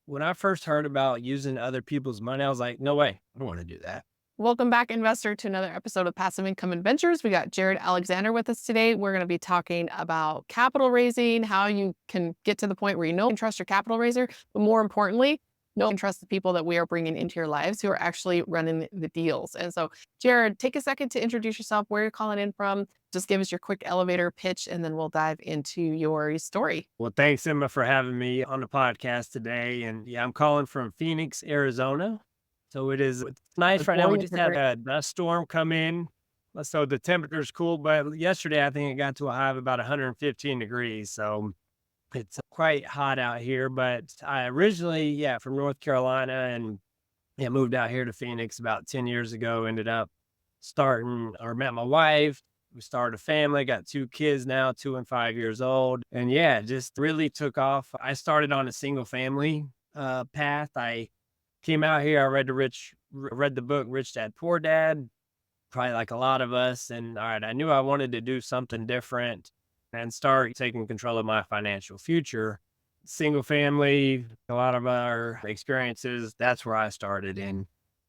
When I first heard about using other people's money, I was like, no way, I don't want to do that. Welcome back, investor, to another episode of Passive Income Adventures. We got Jarod Alexander with us today. We're going to be talking about capital raising, how you can get to the point where you know and trust your capital raiser, but more importantly, know and trust the people that we are bringing into your lives who are actually running the deals. And so, Jarod, take a second to introduce yourself, where you're calling in from. Just give us your quick elevator pitch, and then we'll dive into your story. Well, thanks, Emma, for having me on the podcast today. And yeah, I'm calling from Phoenix, Arizona. So it's nice right now. We Boring. just had a dust storm come in. So the temperature's cool, but yesterday I think it got to a high of about 115 degrees. So it's quite hot out here. But I originally, from North Carolina and moved out here to Phoenix about 10 years ago, ended up met my wife. We started a family, got 2 kids now, 2 and 5 years old. And yeah, just really took off. I started on a single family path. I came out here, I read the book Rich Dad Poor Dad, probably like a lot of us. And all right, I knew I wanted to do something different and start taking control of my financial future. Single family, a lot of our experiences, that's where I started. And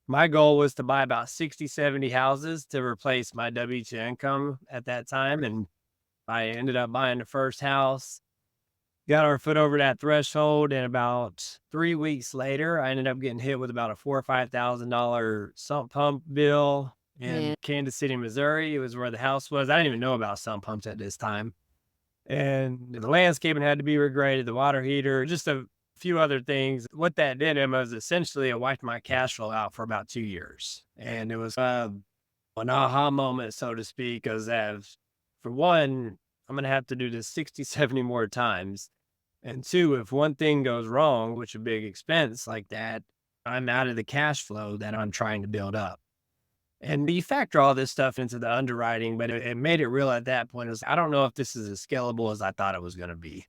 my goal was to buy about 60, 70 houses to replace my W-2 income at that time. And I ended up buying the first house, got our foot over that threshold. And about 3 weeks later, I ended up getting hit with about a $4,000 or $5,000 sump pump bill in Man, Kansas City, Missouri. It was where the house was. I didn't even know about sump pumps at this time. And the landscaping had to be regraded, the water heater, just a few other things. What that did, Emma, was essentially it wiped my cash flow out for about 2 years. And it was an aha moment, so to speak, as for one, I'm going to have to do this 60, 70 more times. And two, if one thing goes wrong, which a big expense like that, I'm out of the cash flow that I'm trying to build up. And you factor all this stuff into the underwriting, but it made it real at that point. Is I don't know if this is as scalable as I thought it was going to be.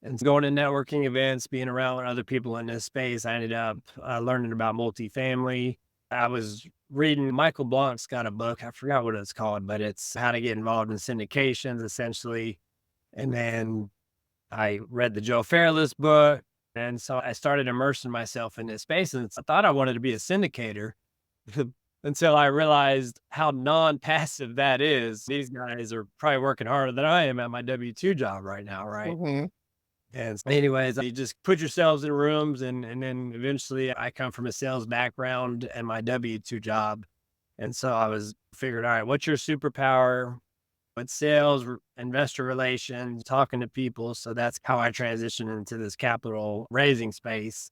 And going to networking events, being around other people in this space, I ended up learning about multifamily. I was reading Michael Blank's got a book. I forgot what it's called, but it's how to get involved in syndications, essentially. And then I read the Joe Fairless book. And so I started immersing myself in this space. And I thought I wanted to be a syndicator until I realized how non-passive that is. These guys are probably working harder than I am at my W-2 job right now, right? mhm. And so anyways, you just put yourselves in rooms and then eventually I come from a sales background and my W-2 job. And so I was figured, all right, what's your superpower? What's sales, investor relations, talking to people. So that's how I transitioned into this capital raising space.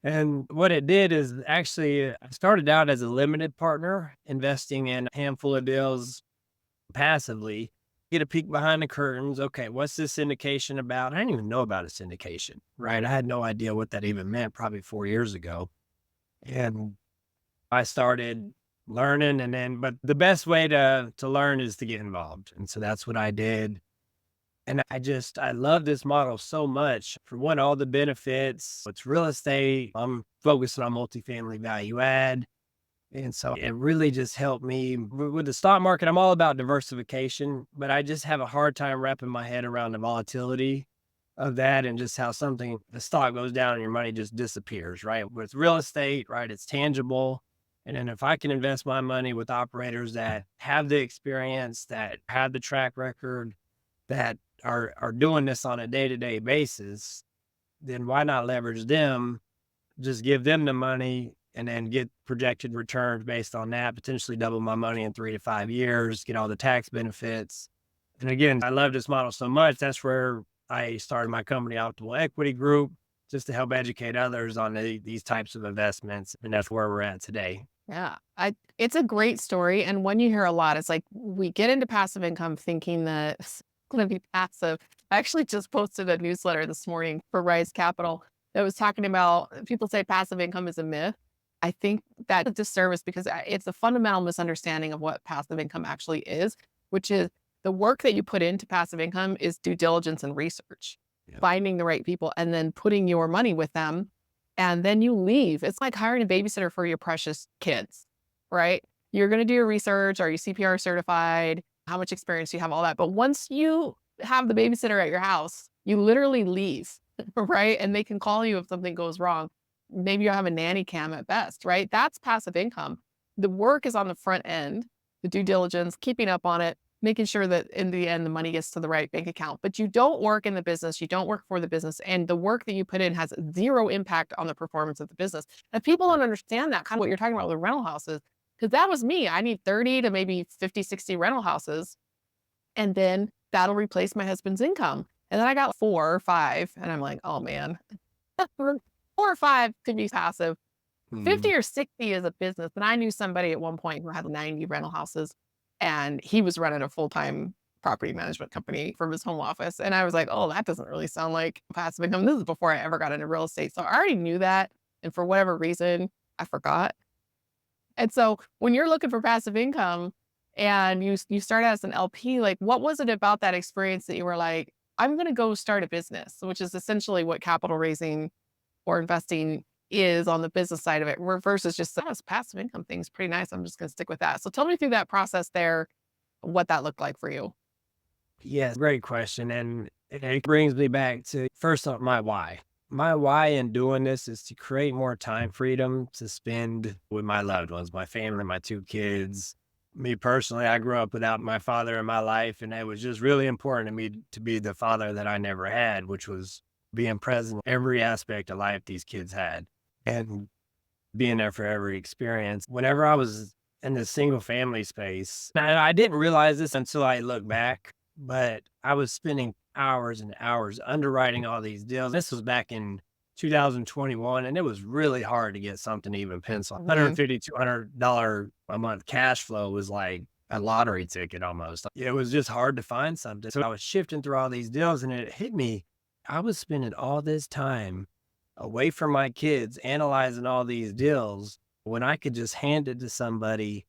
And what it did is actually I started out as a limited partner, investing in a handful of deals passively, get a peek behind the curtains. Okay, what's this syndication about? I didn't even know about a syndication, right? I had no idea what that even meant probably 4 years ago. And I started learning but the best way to learn is to get involved. And so that's what I did. And I love this model so much. For one, all the benefits. It's real estate. I'm focusing on multifamily value add. And so it really just helped me with the stock market. I'm all about diversification, but I just have a hard time wrapping my head around the volatility of that and just how the stock goes down and your money just disappears, right? With real estate, right? It's tangible. And then if I can invest my money with operators that have the experience, that have the track record, that are doing this on a day-to-day basis, then why not leverage them, just give them the money and then get projected returns based on that, potentially double my money in 3 to 5 years, get all the tax benefits. And again, I love this model so much. That's where I started my company, Optimal Equity Group, just to help educate others on these types of investments. And that's where we're at today. Yeah, it's a great story, and one you hear a lot. It's like we get into passive income thinking that it's gonna be passive. I actually just posted a newsletter this morning for Rise Capital that was talking about people say passive income is a myth. I think that's a disservice because it's a fundamental misunderstanding of what passive income actually is, which is the work that you put into passive income is due diligence and research, Yeah. finding the right people and then putting your money with them, and then you leave. It's like hiring a babysitter for your precious kids, right? You're going to do your research. Are you CPR certified? How much experience do you have? All that. But once you have the babysitter at your house, you literally leave. right? And they can call you if something goes wrong. Maybe you have a nanny cam at best, right? That's passive income. The work is on the front end, the due diligence, keeping up on it, making sure that in the end the money gets to the right bank account. But you don't work in the business, you don't work for the business, and the work that you put in has zero impact on the performance of the business. And people don't understand that, kind of what you're talking about with the rental houses, because that was me. I need 30 to maybe 50, 60 rental houses, and then that'll replace my husband's income. And then I got 4 or 5, and I'm like, oh man, 4 or 5 could be passive. Mm. 50 or 60 is a business. And I knew somebody at one point who had 90 rental houses, and he was running a full-time property management company from his home office. And I was like, oh, that doesn't really sound like passive income. This is before I ever got into real estate. So I already knew that. And for whatever reason, I forgot. And so when you're looking for passive income and you start as an LP, like what was it about that experience that you were like, I'm going to go start a business, which is essentially what capital raising or investing is on the business side of it, versus just this passive income thing is pretty nice. I'm just going to stick with that. So tell me through that process there, what that looked like for you. Yes, great question. And it brings me back to first off, my why. My why in doing this is to create more time freedom to spend with my loved ones, my family, my 2 kids. Me personally, I grew up without my father in my life, and it was just really important to me to be the father that I never had, which was being present in every aspect of life these kids had and being there for every experience. Whenever I was in the single family space, and I didn't realize this until I look back, but I was spending hours and hours underwriting all these deals. This was back in 2021, and it was really hard to get something to even pencil. Mhm. 150, $200 a month cash flow was like a lottery ticket almost. It was just hard to find something. So I was shifting through all these deals, and it hit me. I was spending all this time away from my kids analyzing all these deals when I could just hand it to somebody.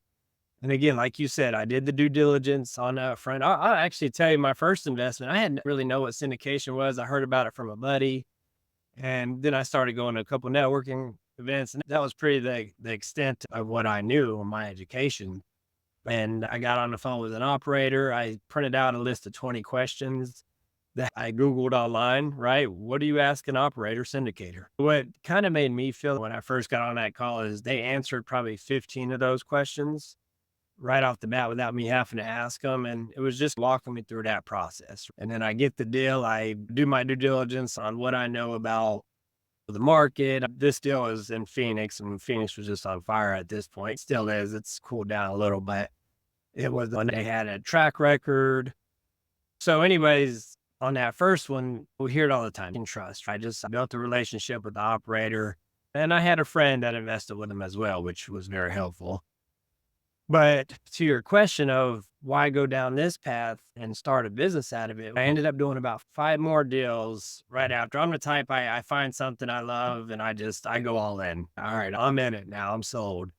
And again, like you said, I did the due diligence on that front. I'll actually tell you my first investment. I hadn't really know what syndication was. I heard about it from a buddy, and then I started going to a couple networking events, and that was pretty the extent of what I knew on my education. And I got on the phone with an operator. I printed out a list of 20 questions that I Googled online, right? What do you ask an operator syndicator? What kind of made me feel when I first got on that call is they answered probably 15 of those questions right off the bat without me having to ask them. And it was just walking me through that process. And then I get the deal. I do my due diligence on what I know about the market. This deal is in Phoenix, and Phoenix was just on fire at this point. Still is. It's cooled down a little, but it was when they had a track record. So, anyways, on that first one, we hear it all the time in trust. I built a relationship with the operator, and I had a friend that invested with him as well, which was very helpful. But to your question of why go down this path and start a business out of it, I ended up doing about 5 more deals right after. I'm the type I find something I love and I go all in. All right, I'm in it now. I'm sold.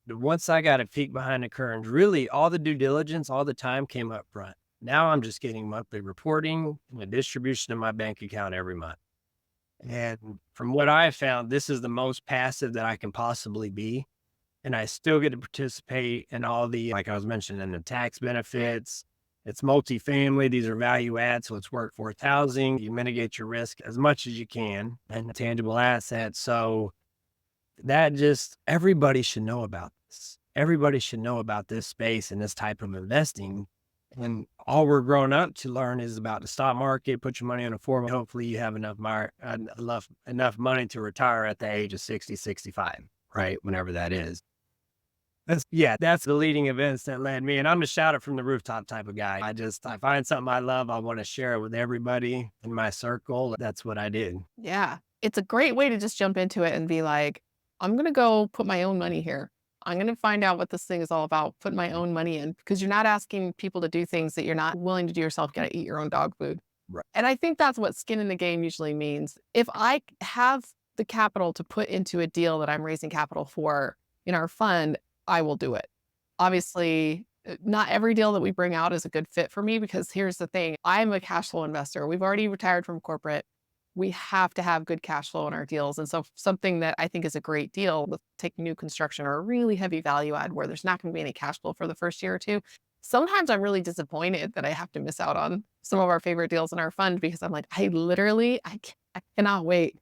Once I got a peek behind the curtains, really all the due diligence, all the time came up front. Now I'm just getting monthly reporting and a distribution in my bank account every month. And from what I found, this is the most passive that I can possibly be. And I still get to participate in all the, like I was mentioning, the tax benefits. It's multifamily. These are value adds. So it's workforce housing. You mitigate your risk as much as you can and tangible assets. So that just everybody should know about this. Everybody should know about this space and this type of investing. And all we're growing up to learn is about the stock market. Put your money on a four. Hopefully, you have enough money to retire at the age of 60, 65, right? Whenever that is. That's the leading events that led me. And I'm a shout it from the rooftop type of guy. I find something I love. I want to share it with everybody in my circle. That's what I did. Yeah. It's a great way to just jump into it and be like, I'm going to go put my own money here. I'm going to find out what this thing is all about, put my own money in, because you're not asking people to do things that you're not willing to do yourself. You got to eat your own dog food. Right. And I think that's what skin in the game usually means. If I have the capital to put into a deal that I'm raising capital for in our fund, I will do it. Obviously, not every deal that we bring out is a good fit for me, because here's the thing. I'm a cash flow investor. We've already retired from corporate. We have to have good cash flow in our deals. And so something that I think is a great deal with taking new construction or a really heavy value add where there's not going to be any cash flow for the first year or two, sometimes I'm really disappointed that I have to miss out on some of our favorite deals in our fund because I'm like, I cannot wait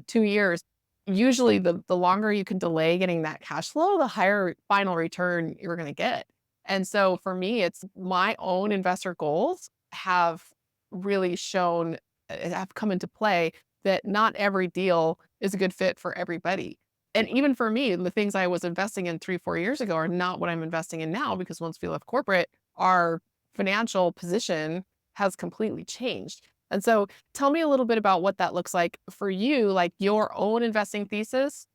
2 years. Usually, the longer you can delay getting that cash flow, the higher final return you're going to get. And so for me, it's my own investor goals have really shown, have come into play that not every deal is a good fit for everybody. And even for me, the things I was investing in 3, 4 years ago are not what I'm investing in now because once we left corporate, our financial position has completely changed. And so tell me a little bit about what that looks like for you, like your own investing thesis.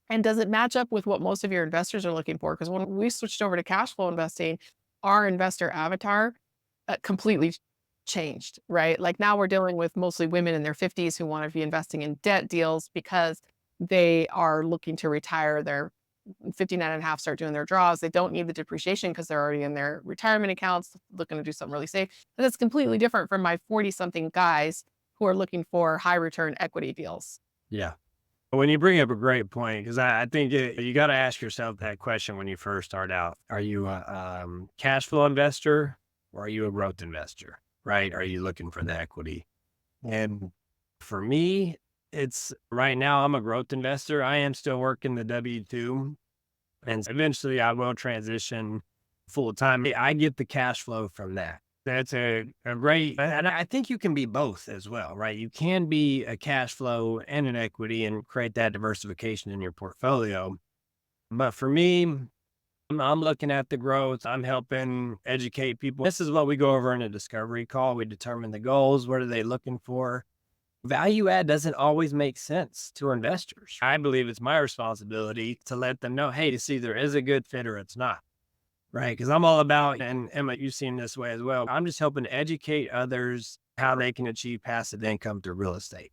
And does it match up with what most of your investors are looking for? Because when we switched over to cash flow investing, our investor avatar completely changed, right? Like now we're dealing with mostly women in their 50s who want to be investing in debt deals because they are looking to retire. They're 59 and a half, start doing their draws. They don't need the depreciation because they're already in their retirement accounts, looking to do something really safe. And that's completely different from my 40 something guys who are looking for high return equity deals. Yeah. When you bring up a great point, because I think you got to ask yourself that question when you first start out. Are you a cash flow investor or are you a growth investor? Right? Are you looking for the equity? And for me, it's right now, I'm a growth investor. I am still working the W 2, and eventually I will transition full time. I get the cash flow from that. That's a great, and I think you can be both as well, right? You can be a cash flow and an equity and create that diversification in your portfolio. But for me, I'm looking at the growth. I'm helping educate people. This is what we go over in a discovery call. We determine the goals. What are they looking for? Value add doesn't always make sense to investors. I believe it's my responsibility to let them know, hey, it's either is a good fit or it's not. Right. Because I'm all about, and Emma, you seem this way as well. I'm just helping educate others how they can achieve passive income through real estate.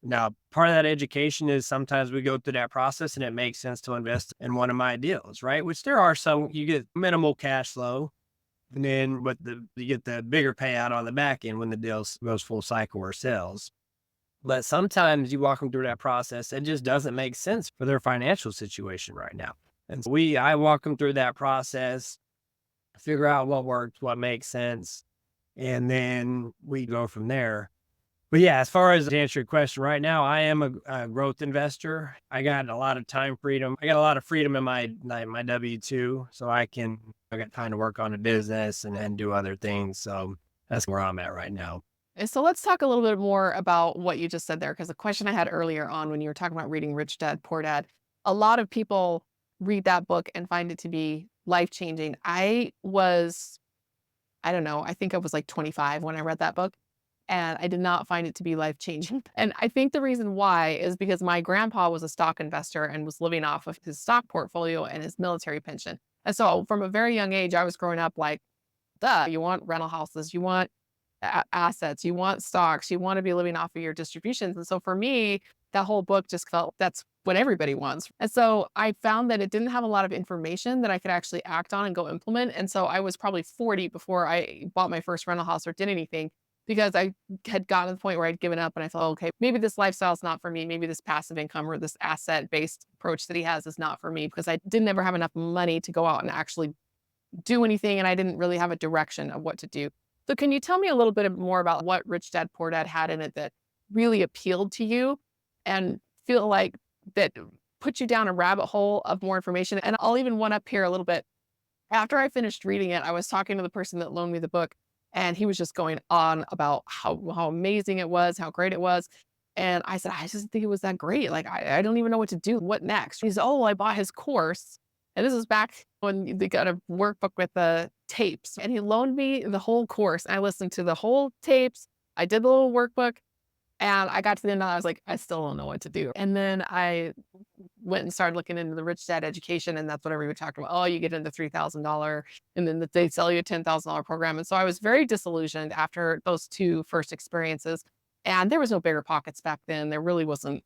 Now, part of that education is sometimes we go through that process and it makes sense to invest in one of my deals, right? Which there are some, you get minimal cash flow, and then you get the bigger payout on the back end when the deal goes full cycle or sells. But sometimes you walk them through that process, it just doesn't make sense for their financial situation right now. And so I walk them through that process, figure out what works, what makes sense, and then we go from there. But yeah, as far as to answer your question, right now, I am a growth investor. I got a lot of time freedom. I got a lot of freedom in my W-2, so I got time to work on a business and do other things. So that's where I'm at right now. And so let's talk a little bit more about what you just said there, because the question I had earlier on when you were talking about reading Rich Dad, Poor Dad, a lot of people read that book and find it to be life changing. I don't know, I think I was like 25 when I read that book, and I did not find it to be life changing. And I think the reason why is because my grandpa was a stock investor and was living off of his stock portfolio and his military pension. And so from a very young age, I was growing up like, duh, you want rental houses, you want assets, you want stocks, you want to be living off of your distributions. And so for me, that whole book just felt that's what everybody wants. And so I found that it didn't have a lot of information that I could actually act on and go implement. And so I was probably 40 before I bought my first rental house or did anything because I had gotten to the point where I'd given up and I thought, okay, maybe this lifestyle is not for me. Maybe this passive income or this asset based approach that he has is not for me because I didn't ever have enough money to go out and actually do anything. And I didn't really have a direction of what to do. So can you tell me a little bit more about what Rich Dad Poor Dad had in it that really appealed to you and feel like that put you down a rabbit hole of more information? And I'll even one up here a little bit. After I finished reading it, I was talking to the person that loaned me the book, and he was just going on about how amazing it was, how great it was. And I said, I just didn't think it was that great. Like, I don't even know what to do. What next? He said, oh, I bought his course. And this is back when they got a workbook with the tapes. And he loaned me the whole course. I listened to the whole tapes. I did the little workbook. And I got to the end, and I was like, I still don't know what to do. And then I went and started looking into the Rich Dad education, and that's what everybody talked about. Oh, you get into $3,000, and then they sell you a $10,000 program. And so I was very disillusioned after those two first experiences. And there was no bigger pockets back then. There really wasn't.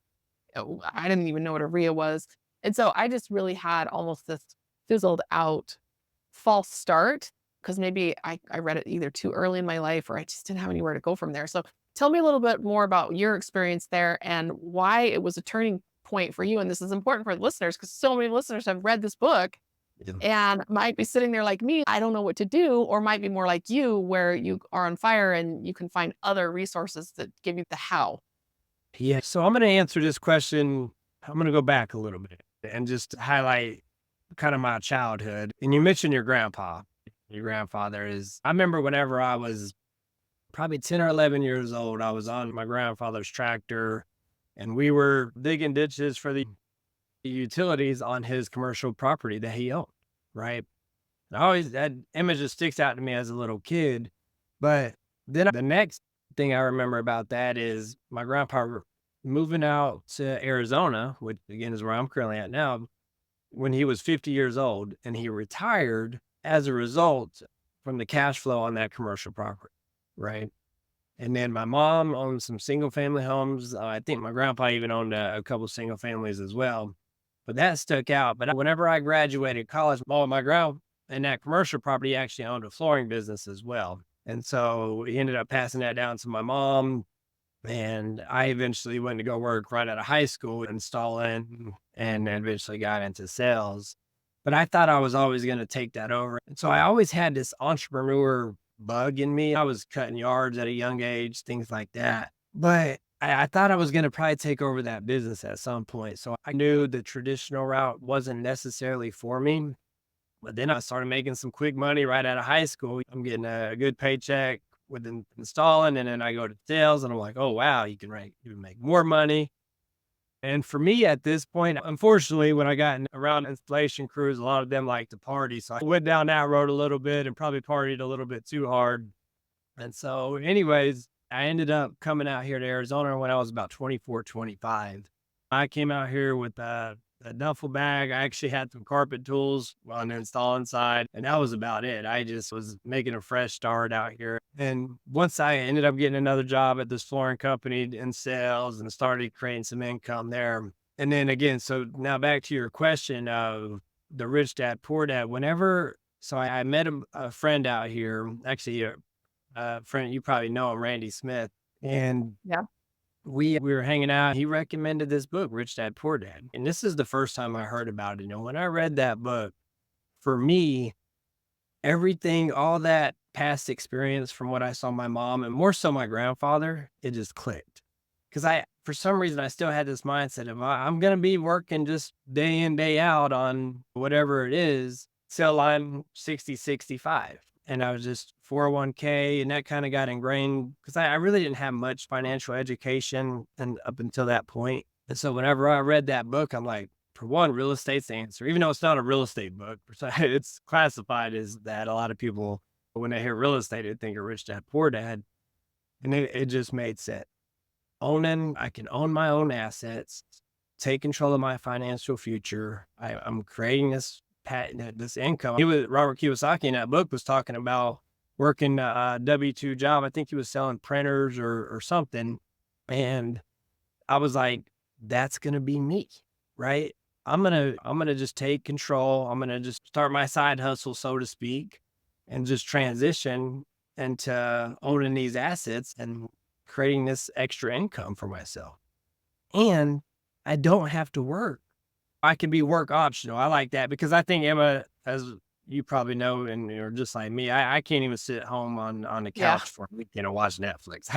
I didn't even know what a RIA was. And so I just really had almost this fizzled out false start because maybe I read it either too early in my life or I just didn't have anywhere to go from there. So tell me a little bit more about your experience there and why it was a turning point for you. And this is important for the listeners because so many listeners have read this book Yeah. and might be sitting there like me, I don't know what to do, or might be more like you, where you are on fire and you can find other resources that give you the how. Yeah. So I'm going to answer this question. I'm going to go back a little bit and just highlight kind of my childhood. And you mentioned your grandpa. Your grandfather is, I remember whenever I was probably 10 or 11 years old, I was on my grandfather's tractor and we were digging ditches for the utilities on his commercial property that he owned. Right. And I always, that image just sticks out to me as a little kid. But then the next thing I remember about that is my grandpa moving out to Arizona, which again is where I'm currently at now, when he was 50 years old and he retired as a result from the cash flow on that commercial property. Right. And then my mom owned some single family homes. I think my grandpa even owned a couple single families as well. But that stuck out. But whenever I graduated college, my grand and that commercial property actually owned a flooring business as well. And so he ended up passing that down to my mom. And I eventually went to go work right out of high school installing and eventually got into sales. But I thought I was always going to take that over. And so I always had this entrepreneur bug in me. I was cutting yards at a young age, things like that. But I thought I was going to probably take over that business at some point. So I knew the traditional route wasn't necessarily for me. But then I started making some quick money right out of high school. I'm getting a good paycheck with installing, and then I go to sales, and I'm like, oh wow, you can even make more money. And for me at this point, unfortunately, when I got around installation crews, a lot of them like to party. So I went down that road a little bit and probably partied a little bit too hard. And so, anyways, I ended up coming out here to Arizona when I was about 24, 25. I came out here with a duffel bag. I actually had some carpet tools on the installing side, and that was about it. I just was making a fresh start out here. And once I ended up getting another job at this flooring company in sales and started creating some income there. And then again, so now back to your question of the rich dad, poor dad. So I met a friend out here, actually a friend, you probably know him, Randy Smith. And Yeah. we were hanging out. He recommended this book, Rich Dad Poor Dad. And this is the first time I heard about it. And when I read that book, for me, everything, all that past experience from what I saw my mom and more so my grandfather, it just clicked. Cause for some reason, I still had this mindset of I'm going to be working just day in, day out on whatever it is, till I'm 60, 65. And I was just 401k and that kind of got ingrained because I really didn't have much financial education and up until that point. And so whenever I read that book, I'm like, for one, real estate's the answer, even though it's not a real estate book. It's classified as that. A lot of people, when they hear real estate, they think of Rich Dad, Poor Dad. And it just made sense. I can own my own assets, take control of my financial future. I'm creating this income. Robert Kiyosaki in that book was talking about working a W-2 job. I think he was selling printers or something. And I was like, that's going to be me, right? I'm going to just take control. I'm going to just start my side hustle, so to speak, and just transition into owning these assets and creating this extra income for myself. And I don't have to work. I can be work optional. I like that because I think Emma, as you probably know, and you're just like me, I can't even sit home on the Yeah. couch for a weekend and watch Netflix.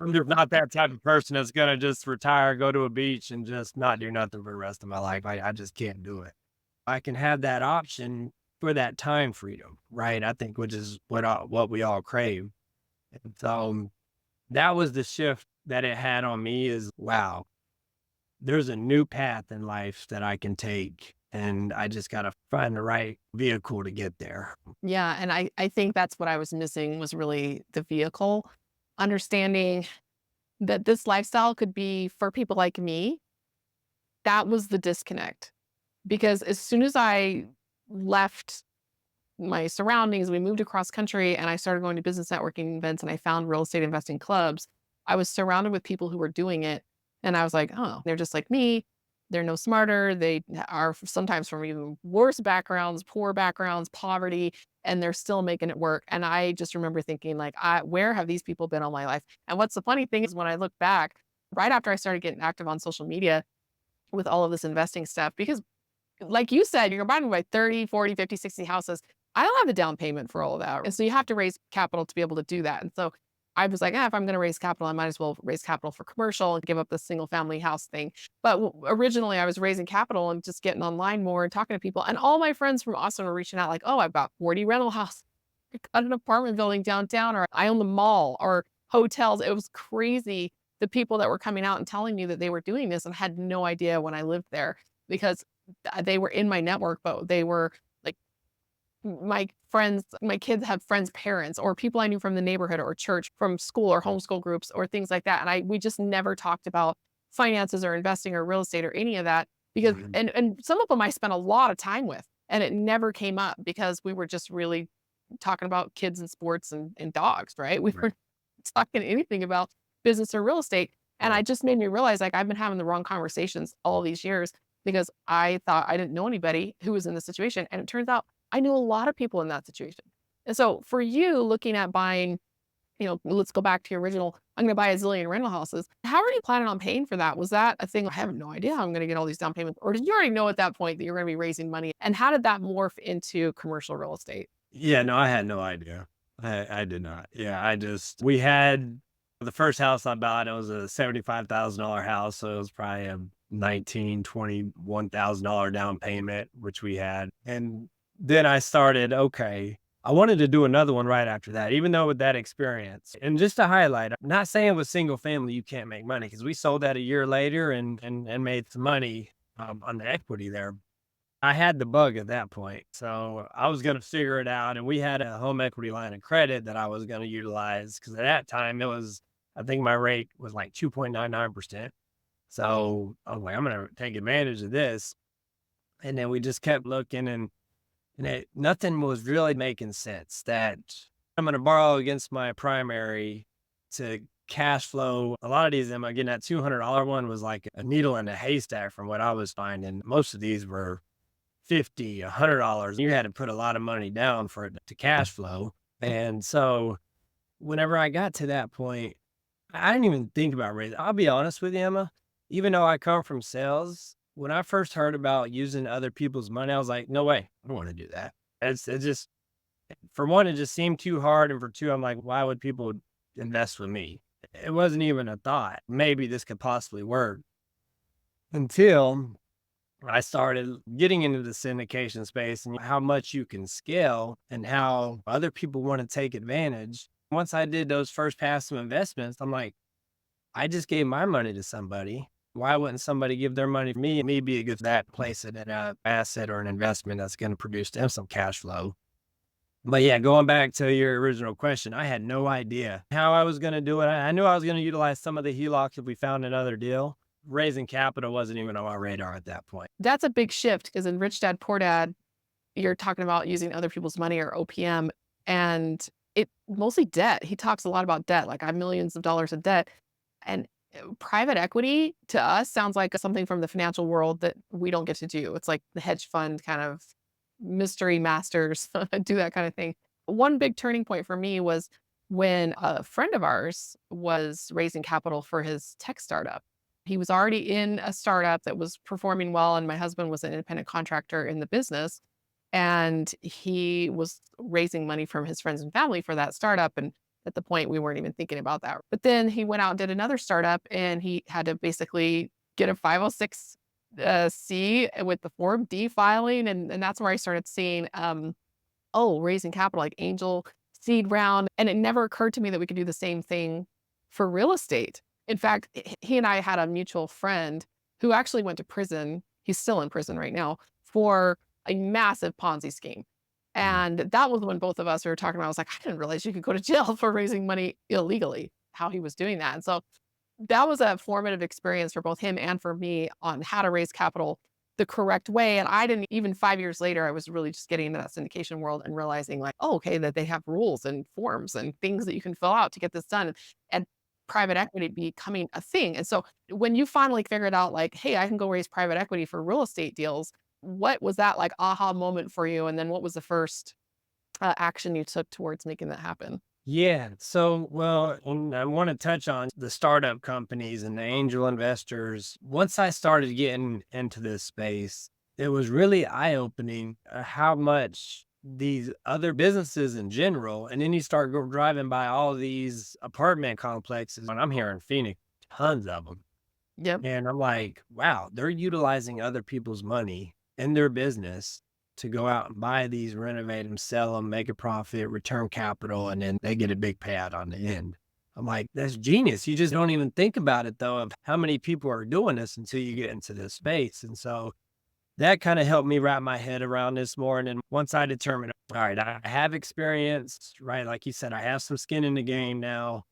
I'm just not that type of person that's gonna just retire, go to a beach, and just not do nothing for the rest of my life. I just can't do it. I can have that option for that time freedom, right? I think which is what we all crave. And so that was the shift that it had on me is wow, there's a new path in life that I can take. And I just got to find the right vehicle to get there. Yeah. And I think that's what I was missing was really the vehicle, understanding that this lifestyle could be for people like me. That was the disconnect. Because as soon as I left my surroundings, we moved across country and I started going to business networking events and I found real estate investing clubs. I was surrounded with people who were doing it. And I was like, oh, they're just like me. They're no smarter. They are sometimes from even worse backgrounds, poor backgrounds, poverty, and they're still making it work. And I just remember thinking, like, where have these people been all my life? And what's the funny thing is when I look back, right after I started getting active on social media with all of this investing stuff, because like you said, you're buying by 30, 40, 50, 60 houses. I don't have the down payment for all of that. And so you have to raise capital to be able to do that. And so I was like, if I'm going to raise capital, I might as well raise capital for commercial and give up the single family house thing. But originally I was raising capital and just getting online more and talking to people. And all my friends from Austin were reaching out like, oh, I've got 40 rental houses. I got an apartment building downtown, or I own the mall or hotels. It was crazy. The people that were coming out and telling me that they were doing this and had no idea when I lived there because they were in my network, but they were like my friends, my kids have friends' parents or people I knew from the neighborhood or church, from school or homeschool groups or things like that. And we just never talked about finances or investing or real estate or any of that because Mhm. and some of them I spent a lot of time with and it never came up because we were just really talking about kids and sports and dogs, right? We Right. weren't talking anything about business or real estate. And Right. I just made me realize like I've been having the wrong conversations all these years because I thought I didn't know anybody who was in this situation. And it turns out I knew a lot of people in that situation. And so for you looking at buying, let's go back to your original, I'm going to buy a zillion rental houses. How are you planning on paying for that? Was that a thing? I have no idea how I'm going to get all these down payments. Or did you already know at that point that you're going to be raising money? And how did that morph into commercial real estate? Yeah, no, I had no idea. I did not. Yeah, we had the first house I bought, it was a $75,000 house. So it was probably a 19, $21,000 down payment, which we had. And then I started, okay, I wanted to do another one right after that, even though with that experience. And just to highlight, I'm not saying with single family you can't make money because we sold that a year later and made some money on the equity there. I had the bug at that point, so I was gonna figure it out, and we had a home equity line of credit that I was gonna utilize because at that time, I think my rate was like 2.99%. So, I was like, "I'm gonna take advantage of this," and then we just kept looking and nothing was really making sense that I'm gonna borrow against my primary to cash flow. A lot of these, am I getting that $200 one was like a needle in a haystack from what I was finding. Most of these were 50, $100. You had to put a lot of money down for it to cash flow. And so whenever I got to that point, I didn't even think about raising. I'll be honest with you, Emma. Even though I come from sales, when I first heard about using other people's money, I was like, no way, I don't want to do that. It just, for one, it just seemed too hard. And for two, I'm like, why would people invest with me? It wasn't even a thought. Maybe this could possibly work until I started getting into the syndication space and how much you can scale and how other people want to take advantage. Once I did those first passive investments, I'm like, I just gave my money to somebody. Why wouldn't somebody give their money to me? Me be a good that place it in an asset or an investment that's going to produce them some cash flow. But yeah, going back to your original question, I had no idea how I was going to do it. I knew I was going to utilize some of the HELOCs if we found another deal. Raising capital wasn't even on my radar at that point. That's a big shift because in Rich Dad Poor Dad, you're talking about using other people's money or OPM and it mostly debt. He talks a lot about debt, like I have millions of dollars of debt. And private equity to us sounds like something from the financial world that we don't get to do. It's like the hedge fund kind of mystery masters do that kind of thing. One big turning point for me was when a friend of ours was raising capital for his tech startup. He was already in a startup that was performing well, and my husband was an independent contractor in the business. And he was raising money from his friends and family for that startup. And at the point, we weren't even thinking about that. But then he went out and did another startup, and he had to basically get a 506 C with the Form D filing. And that's where I started seeing, raising capital, like angel seed round. And it never occurred to me that we could do the same thing for real estate. In fact, he and I had a mutual friend who actually went to prison. He's still in prison right now for a massive Ponzi scheme. Mm. And that was when both of us were talking about, I was like, I didn't realize you could go to jail for raising money illegally, how he was doing that. And so that was a formative experience for both him and for me on how to raise capital the correct way. And I didn't even 5 years later, I was really just getting into that syndication world and realizing like, oh, okay, that they have rules and forms and things that you can fill out to get this done. And private equity becoming a thing. And so when you finally figured out like, hey, I can go raise private equity for real estate deals, what was that like aha moment for you? And then what was the first action you took towards making that happen? Yeah. So, well, and I want to touch on the startup companies and the angel investors. Once I started getting into this space, it was really eye-opening, how much these other businesses in general, and then you start driving by all these apartment complexes, and I'm here in Phoenix, tons of them. Yep. And I'm like, wow, they're utilizing other people's money in their business to go out and buy these, renovate them, sell them, make a profit, return capital, and then they get a big payout on the end. I'm like, that's genius. You just don't even think about it though, of how many people are doing this until you get into this space. And so that kind of helped me wrap my head around this more. And then once I determined, all right, I have experience, right? Like you said, I have some skin in the game now.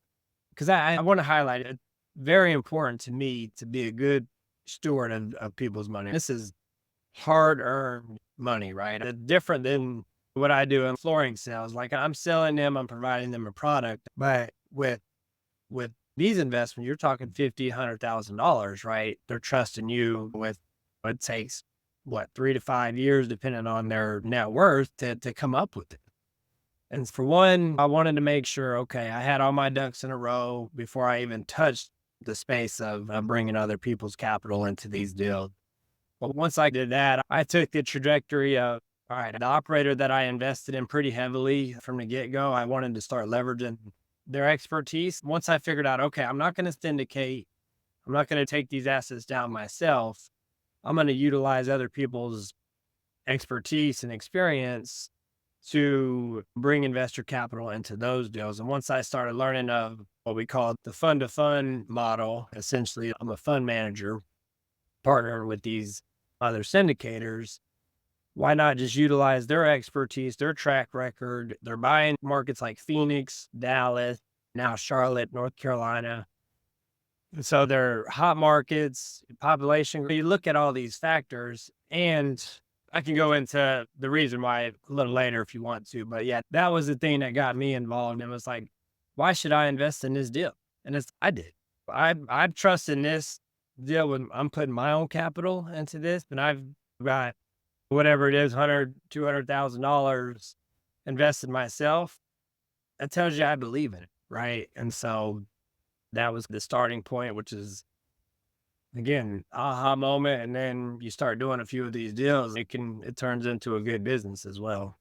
Because I want to highlight it. Very important to me to be a good steward of people's money. This is hard earned money, right? It's different than what I do in flooring sales. Like I'm selling them, I'm providing them a product. But with these investments, you're talking 50, $100,000, right? They're trusting you with what takes what 3 to 5 years, depending on their net worth, to come up with it. And for one, I wanted to make sure, okay, I had all my ducks in a row before I even touched the space of bringing other people's capital into these deals. But once I did that, I took the trajectory of, all right, the operator that I invested in pretty heavily from the get go, I wanted to start leveraging their expertise. Once I figured out, okay, I'm not going to syndicate, I'm not going to take these assets down myself. I'm going to utilize other people's expertise and experience to bring investor capital into those deals. And once I started learning of what we call the fund to fund model, essentially, I'm a fund manager partnering with these other syndicators. Why not just utilize their expertise, their track record? They're buying markets like Phoenix, Dallas, now Charlotte, North Carolina. And so they're hot markets, population. You look at all these factors, and I can go into the reason why a little later if you want to. But yeah, that was the thing that got me involved. And it was like, why should I invest in this deal? And I did. I trust in this deal when I'm putting my own capital into this, and I've got whatever it is, 100, $200,000 invested myself. That tells you I believe in it, right? And so that was the starting point, which is again, aha moment. And then you start doing a few of these deals, it turns into a good business as well.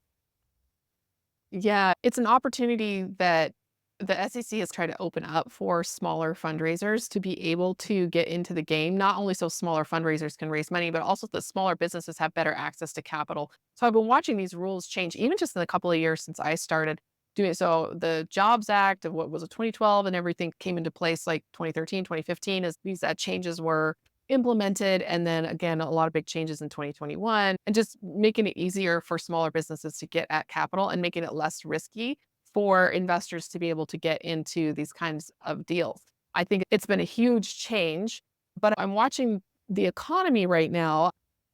Yeah, it's an opportunity that the SEC has tried to open up for smaller fundraisers to be able to get into the game, not only so smaller fundraisers can raise money, but also the smaller businesses have better access to capital. So I've been watching these rules change, even just in a couple of years since I started doing it. So the Jobs Act of what was it, 2012, and everything came into place like 2013, 2015, as these changes were implemented. And then again, a lot of big changes in 2021, and just making it easier for smaller businesses to get at capital and making it less risky for investors to be able to get into these kinds of deals. I think it's been a huge change, but I'm watching the economy right now.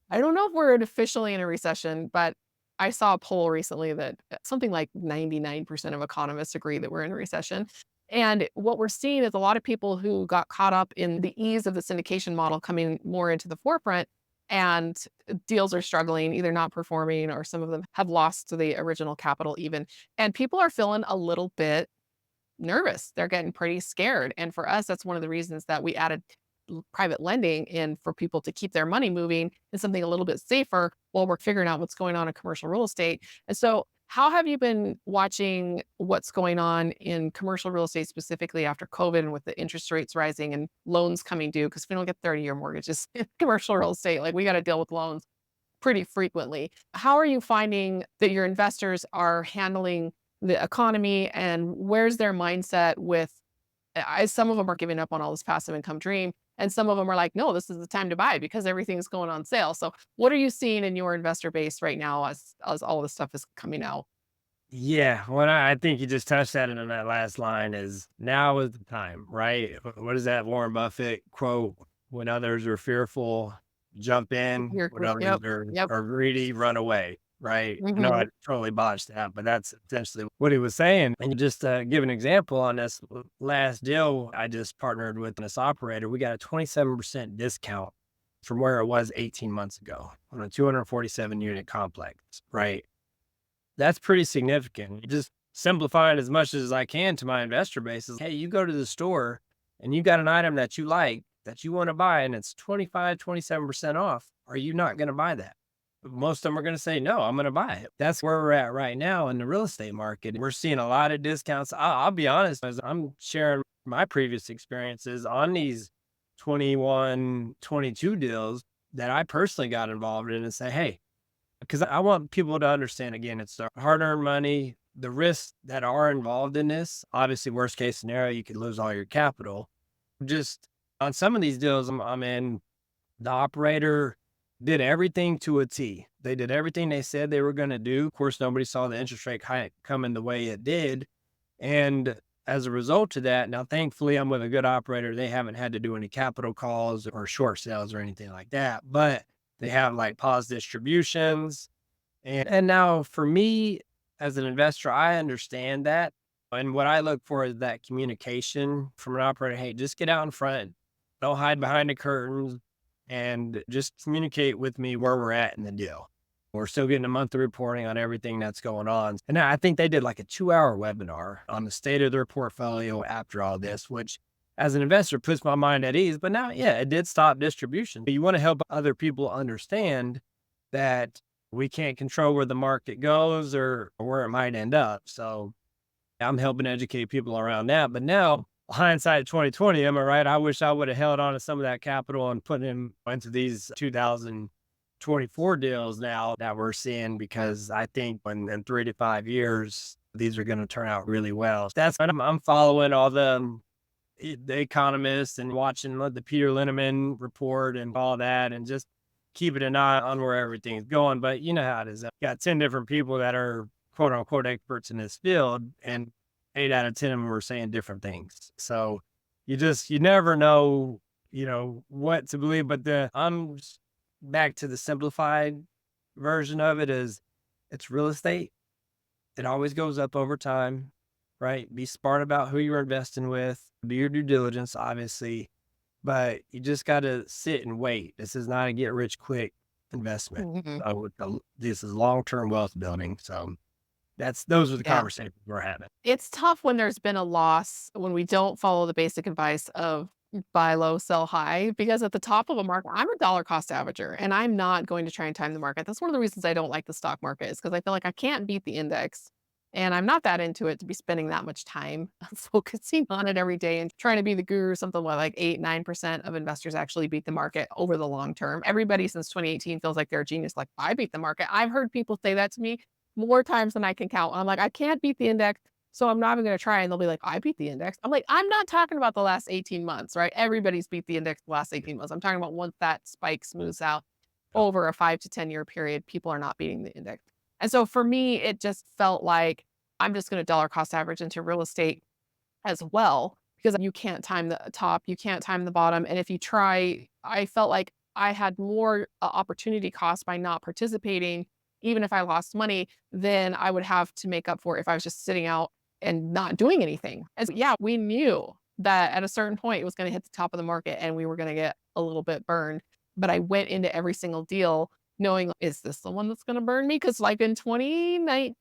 I don't know if we're officially in a recession, but I saw a poll recently that something like 99% of economists agree that we're in a recession. And what we're seeing is a lot of people who got caught up in the ease of the syndication model coming more into the forefront, and deals are struggling, either not performing or some of them have lost to the original capital even. And people are feeling a little bit nervous. They're getting pretty scared. And for us, that's one of the reasons that we added private lending in for people to keep their money moving and something a little bit safer while we're figuring out what's going on in commercial real estate. And so, how have you been watching what's going on in commercial real estate specifically after COVID and with the interest rates rising and loans coming due? Because we don't get 30-year mortgages in commercial real estate. Like we got to deal with loans pretty frequently. How are you finding that your investors are handling the economy, and where's their mindset with some of them are giving up on all this passive income dream, and some of them are like, no, this is the time to buy because everything's going on sale. So what are you seeing in your investor base right now as all this stuff is coming out? Yeah, well, I think you just touched that in that last line is now is the time, right? What is that Warren Buffett quote? When others are fearful, jump in. When others Yep. Yep. are greedy, run away, right? I know Hmm. I totally botched that, but that's essentially what he was saying. And just give an example on this last deal, I just partnered with this operator. We got a 27% discount from where it was 18 months ago on a 247 unit complex, right? That's pretty significant. Just simplifying as much as I can to my investor base is, hey, you go to the store and you got an item that you want to buy and it's 25, 27% off. Are you not going to buy that? most of them are going to say, no, I'm going to buy it. That's where we're at right now in the real estate market. We're seeing a lot of discounts. I'll be honest, as I'm sharing my previous experiences on these 21, 22 deals that I personally got involved in and say, hey, because I want people to understand again, it's their hard earned money, the risks that are involved in this. Obviously, worst case scenario, you could lose all your capital. Just on some of these deals I'm in, the operator did everything to a T. They did everything they said they were going to do. Of course, nobody saw the interest rate hike coming the way it did. And as a result of that, now thankfully I'm with a good operator. They haven't had to do any capital calls or short sales or anything like that, but they have like pause distributions. And now for me as an investor, I understand that. And what I look for is that communication from an operator. Hey, just get out in front. Don't hide behind the curtains and just communicate with me where we're at in the deal. We're still getting a monthly reporting on everything that's going on. And I think they did like a 2-hour webinar on the state of their portfolio after all this, which as an investor puts my mind at ease. But now, yeah, it did stop distribution. But you want to help other people understand that we can't control where the market goes or where it might end up. So I'm helping educate people around that. But now, hindsight 2020, am I right? I wish I would have held on to some of that capital and put him into these 2024 deals now that we're seeing, because I think in 3 to 5 years, these are going to turn out really well. That's what I'm following all the economists and watching the Peter Linneman report and all that, and just keeping an eye on where everything's going. But you know how it is. Got 10 different people that are quote unquote experts in this field, and 8 out of 10 of them are saying different things. So you never know, what to believe. But I'm back to the simplified version of it is it's real estate. It always goes up over time, right? Be smart about who you're investing with, do your due diligence, obviously, but you just got to sit and wait. This is not a get rich quick investment. Mhm. This is long-term wealth building. So those are the Yeah. conversations we're having. It's tough when there's been a loss, when we don't follow the basic advice of buy low, sell high, because at the top of a market, I'm a dollar cost averager and I'm not going to try and time the market. That's one of the reasons I don't like the stock market, is because I feel like I can't beat the index. And I'm not that into it to be spending that much time focusing on it every day and trying to be the guru. Something like 8, 9% of investors actually beat the market over the long term. Everybody since 2018 feels like they're a genius. Like, I beat the market. I've heard people say that to me more times than I can count. I'm like, I can't beat the index, so I'm not even going to try. And they'll be like, I beat the index. I'm like, I'm not talking about the last 18 months, right? Everybody's beat the index the last 18 months. I'm talking about once that spike smooths out Yep. over a 5 to 10 year period, people are not beating the index. And so for me, it just felt like I'm just going to dollar cost average into real estate as well, because you can't time the top, you can't time the bottom. And if you try, I felt like I had more opportunity cost by not participating. Even if I lost money, then I would have to make up for it if I was just sitting out and not doing anything. And so, yeah, we knew that at a certain point it was going to hit the top of the market and we were going to get a little bit burned. But I went into every single deal knowing, is this the one that's going to burn me? Because like in 2019,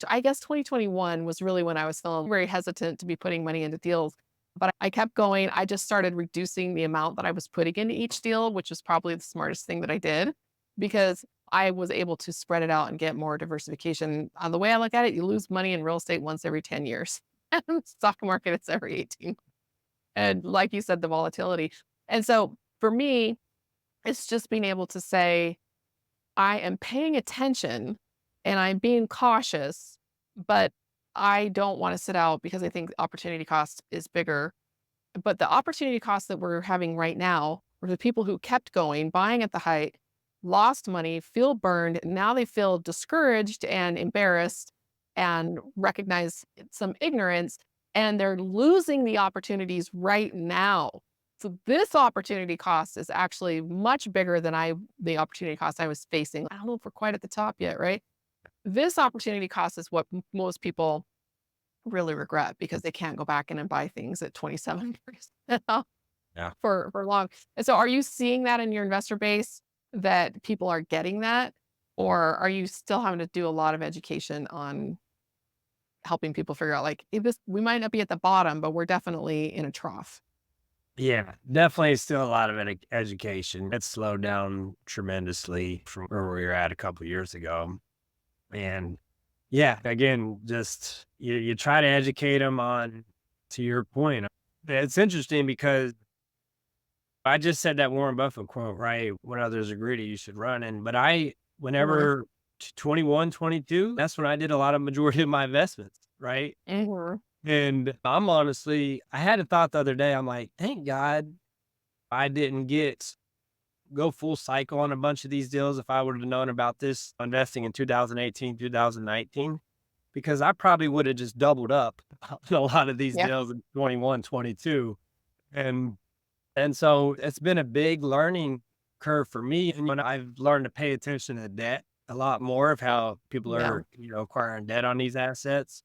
I guess 2021 was really when I was feeling very hesitant to be putting money into deals. But I kept going. I just started reducing the amount that I was putting into each deal, which was probably the smartest thing that I did, because I was able to spread it out and get more diversification. The way I look at it, you lose money in real estate once every 10 years. And the stock market, it's every 18. And like you said, the volatility. And so for me, it's just being able to say, I am paying attention and I'm being cautious, but I don't want to sit out because I think opportunity cost is bigger. But the opportunity cost that we're having right now are the people who kept going, buying at the height, lost money, feel burned. Now they feel discouraged and embarrassed and recognize some ignorance, and they're losing the opportunities right now. So this opportunity cost is actually much bigger than the opportunity cost I was facing. I don't know if we're quite at the top yet, right? This opportunity cost is what most people really regret, because they can't go back in and buy things at 27% off Yeah. for long. And so are you seeing that in your investor base, that people are getting that? Or are you still having to do a lot of education on helping people figure out, like, if this, we might not be at the bottom, but we're definitely in a trough? Yeah, definitely still a lot of education. It's slowed down tremendously from where we were at a couple years ago. And yeah, again, just you try to educate them on, to your point. It's interesting because I just said that Warren Buffett quote, right? When others are greedy, you should run. And but Mhm. whenever 21, 22, that's when I did a lot of majority of my investments, right? Mhm. And I'm honestly, I had a thought the other day. I'm like, thank God I didn't go full cycle on a bunch of these deals. If I would have known about this investing in 2018, 2019, because I probably would have just doubled up on a lot of these Yeah. deals in 21, 22. And so it's been a big learning curve for me. And I've learned to pay attention to debt a lot more of how people Yeah. are, acquiring debt on these assets.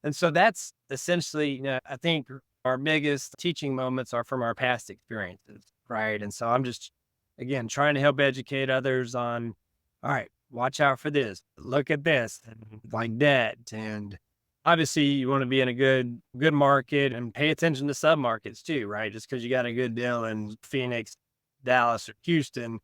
And so that's essentially, I think our biggest teaching moments are from our past experiences, right? And so I'm just, again, trying to help educate others on, all right, watch out for this, look at this, and like debt. And obviously, you want to be in a good market and pay attention to sub markets too, right? Just because you got a good deal in Phoenix, Dallas, or Houston,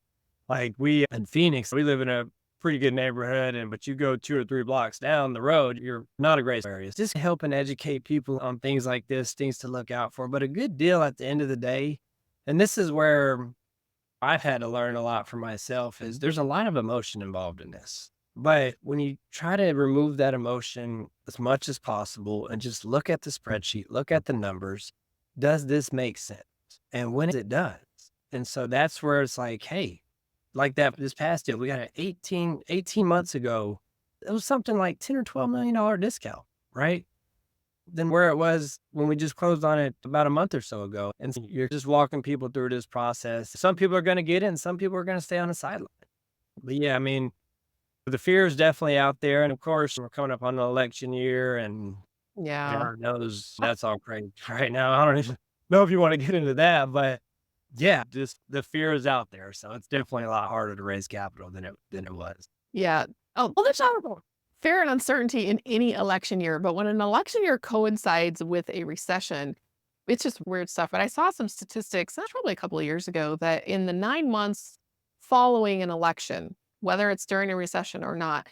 like we in Phoenix, we live in a pretty good neighborhood, but you go 2 or 3 blocks down the road, you're not a great area. Just helping educate people on things like this, things to look out for. But a good deal at the end of the day, and this is where I've had to learn a lot for myself, is there's a lot of emotion involved in this. But when you try to remove that emotion as much as possible and just look at the spreadsheet, look at the numbers, does this make sense? And when it does. And so that's where it's like, hey, like that this past deal, we got an 18 months ago. It was something like 10 or $12 million discount, right? Than where it was when we just closed on it about a month or so ago. And so you're just walking people through this process. Some people are going to get it and some people are going to stay on the sideline. But yeah, I mean, the fear is definitely out there. And of course, we're coming up on an election year and Yeah. God knows that's all crazy right now. I don't even know if you want to get into that, but yeah, just the fear is out there. So it's definitely a lot harder to raise capital than it was. Yeah. Oh, well, there's not fear and uncertainty in any election year, but when an election year coincides with a recession, it's just weird stuff. But I saw some statistics, that's probably a couple of years ago, that in the 9 months following an election, whether it's during a recession or not,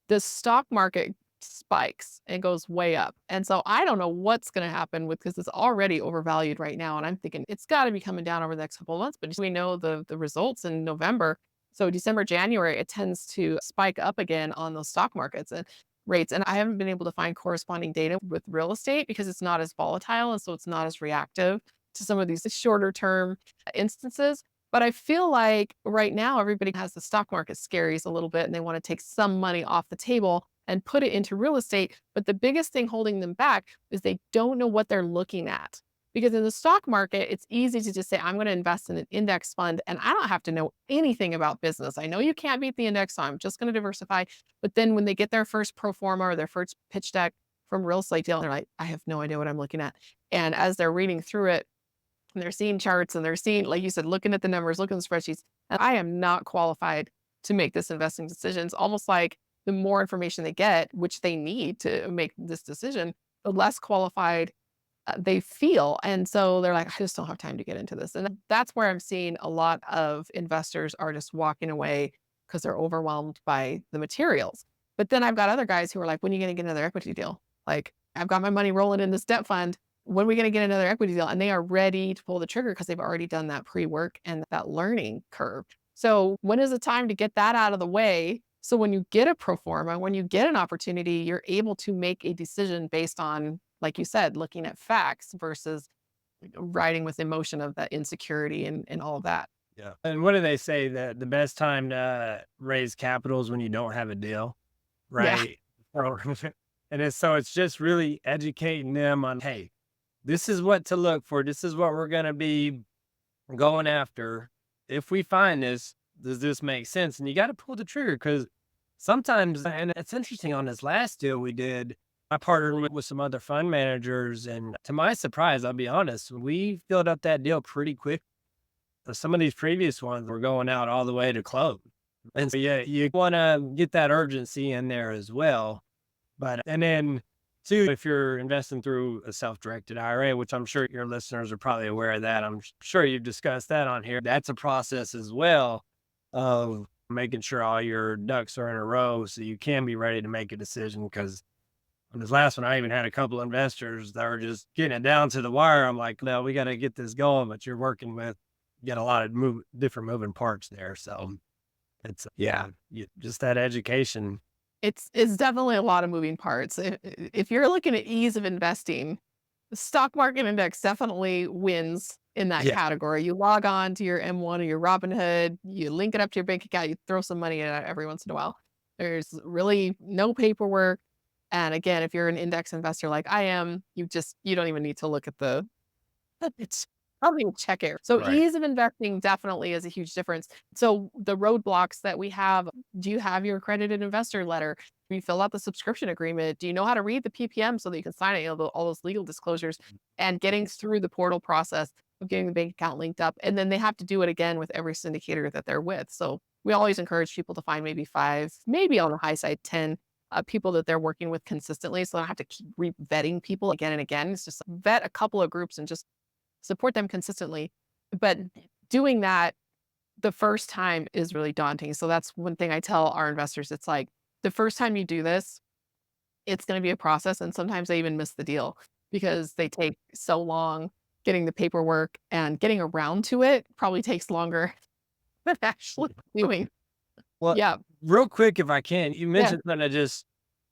the stock market spikes and goes way up. And so I don't know what's going to happen with because it's already overvalued right now. And I'm thinking it's got to be coming down over the next couple of months. But we know the results in November. So December, January, it tends to spike up again on those stock markets and rates. And I haven't been able to find corresponding data with real estate because it's not as volatile and so it's not as reactive to some of these shorter term instances. But I feel like right now everybody has the stock market scaries a little bit and they want to take some money off the table and put it into real estate. But the biggest thing holding them back is they don't know what they're looking at. Because in the stock market, it's easy to just say, I'm going to invest in an index fund and I don't have to know anything about business. I know you can't beat the index, so I'm just going to diversify. But then when they get their first pro forma or their first pitch deck from real estate deal, they're like, I have no idea what I'm looking at. And as they're reading through it, and they're seeing charts and they're seeing, like you said, looking at the numbers, looking at the spreadsheets. And I am not qualified to make this investing decision. It's almost like the more information they get, which they need to make this decision, the less qualified they feel. And so they're like, I just don't have time to get into this. And that's where I'm seeing a lot of investors are just walking away because they're overwhelmed by the materials. But then I've got other guys who are like, when are you going to get another equity deal? Like, I've got my money rolling in this debt fund. When are we going to get another equity deal? And they are ready to pull the trigger because they've already done that pre work and that learning curve. So when is the time to get that out of the way? So when you get a pro forma, when you get an opportunity, you're able to make a decision based on, like you said, looking at facts versus riding with emotion of that insecurity and all of that. Yeah. And what do they say that the best time to raise capital is when you don't have a deal, Yeah. right? Or- it's just really educating them on, hey, this is what to look for. This is what we're going to be going after. If we find this, does this make sense? And you got to pull the trigger because sometimes, and it's interesting on this last deal we did, I partnered with some other fund managers. And to my surprise, I'll be honest, we filled up that deal pretty quick. Some of these previous ones were going out all the way to close. And so, yeah, you want to get that urgency in there as well. But, and then Two, if you're investing through a self-directed IRA, which I'm sure your listeners are probably aware of that. I'm sure you've discussed that on here. That's a process as well of making sure all your ducks are in a row so you can be ready to make a decision. Because on this last one, I even had a couple investors that were just getting it down to the wire. I'm like, no, we got to get this going, but you're working with, you got a lot of different moving parts there. So it's, yeah, just that education. It's definitely a lot of moving parts. If you're looking at ease of investing, the stock market index definitely wins in that Yeah. category. You log on to your M1 or your Robinhood, you link it up to your bank account, you throw some money in it every once in a while. There's really no paperwork. And again, if you're an index investor like I am, you don't even need to look at the it's I don't even check it. So Right. ease of investing definitely is a huge difference. So the roadblocks that we have, do you have your accredited investor letter? Do you fill out the subscription agreement? Do you know how to read the PPM so that you can sign it? All those legal disclosures and getting through the portal process of getting the bank account linked up. And then they have to do it again with every syndicator that they're with. So we always encourage people to find maybe 5, maybe on the high side, 10 people that they're working with consistently. So they don't have to keep re-vetting people again and again. It's just vet a couple of groups and just support them consistently. But doing that the first time is really daunting. So that's one thing I tell our investors. It's like the first time you do this, it's going to be a process. And sometimes they even miss the deal because they take so long getting the paperwork, and getting around to it probably takes longer than actually doing. Well, Yeah. real quick, if I can, you Yeah. mentioned something I just,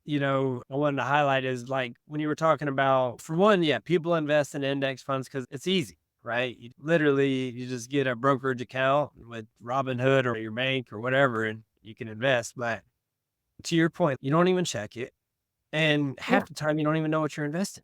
I wanted to highlight is like when you were talking about, for one, yeah, people invest in index funds because it's easy, right? You just get a brokerage account with Robinhood or your bank or whatever, and you can invest. But to your point, you don't even check it. And Yeah. half the time, you don't even know what you're investing.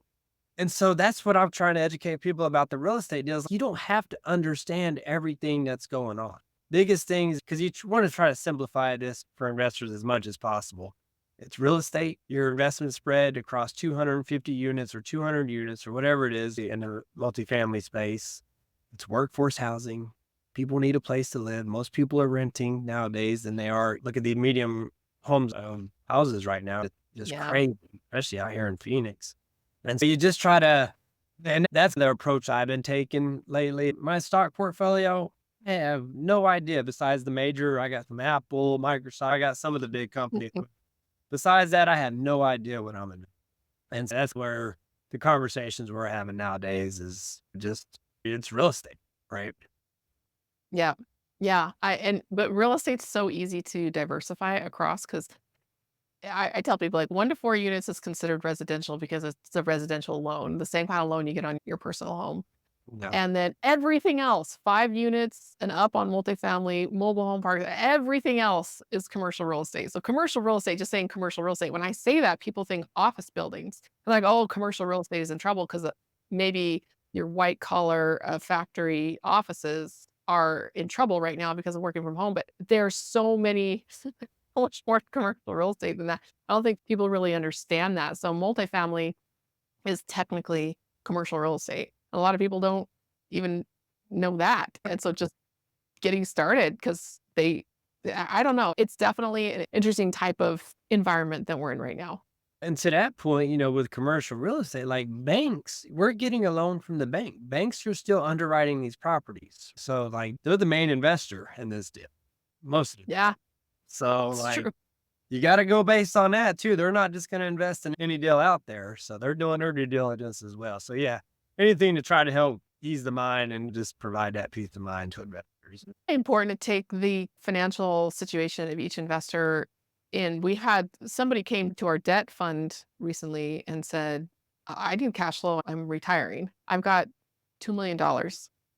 And so that's what I'm trying to educate people about the real estate deals. You don't have to understand everything that's going on. Biggest things, because you want to try to simplify this for investors as much as possible. It's real estate, your investment spread across 250 units or 200 units or whatever it is in the multifamily space. It's workforce housing. People need a place to live. Most people are renting nowadays than they are. Look at the medium homes, houses right now. It's just Yeah. crazy, especially out here in Phoenix. And so you just try to, and that's the approach I've been taking lately. My stock portfolio, I have no idea besides the major. I got some Apple, Microsoft, I got some of the big companies. But besides that, I have no idea what I'm in. And so that's where the conversations we're having nowadays is just, it's real estate, right? Yeah. Yeah. But real estate's so easy to diversify across because I tell people like 1 to 4 units is considered residential because it's a residential loan, the same kind of loan you get on your personal home. No. And then everything else, 5 units and up on multifamily, mobile home parks, everything else is commercial real estate. So commercial real estate, just saying commercial real estate, when I say that, people think office buildings. They're like, oh, commercial real estate is in trouble because maybe your white collar factory offices are in trouble right now because of working from home. But there's so many much more commercial real estate than that. I don't think people really understand that. So multifamily is technically commercial real estate. A lot of people don't even know that. And so just getting started because I don't know. It's definitely an interesting type of environment that we're in right now. And to that point, with commercial real estate, like banks, we're getting a loan from the bank. Banks are still underwriting these properties. So like they're the main investor in this deal, most of the time. Yeah, So it's like true. you got to go based on that too. They're not just going to invest in any deal out there. So they're doing their due diligence as well. So yeah, anything to try to help ease the mind and just provide that peace of mind to investors. Important to take the financial situation of each investor in. We had somebody came to our debt fund recently and said, I need cash flow. I'm retiring. I've got $2 million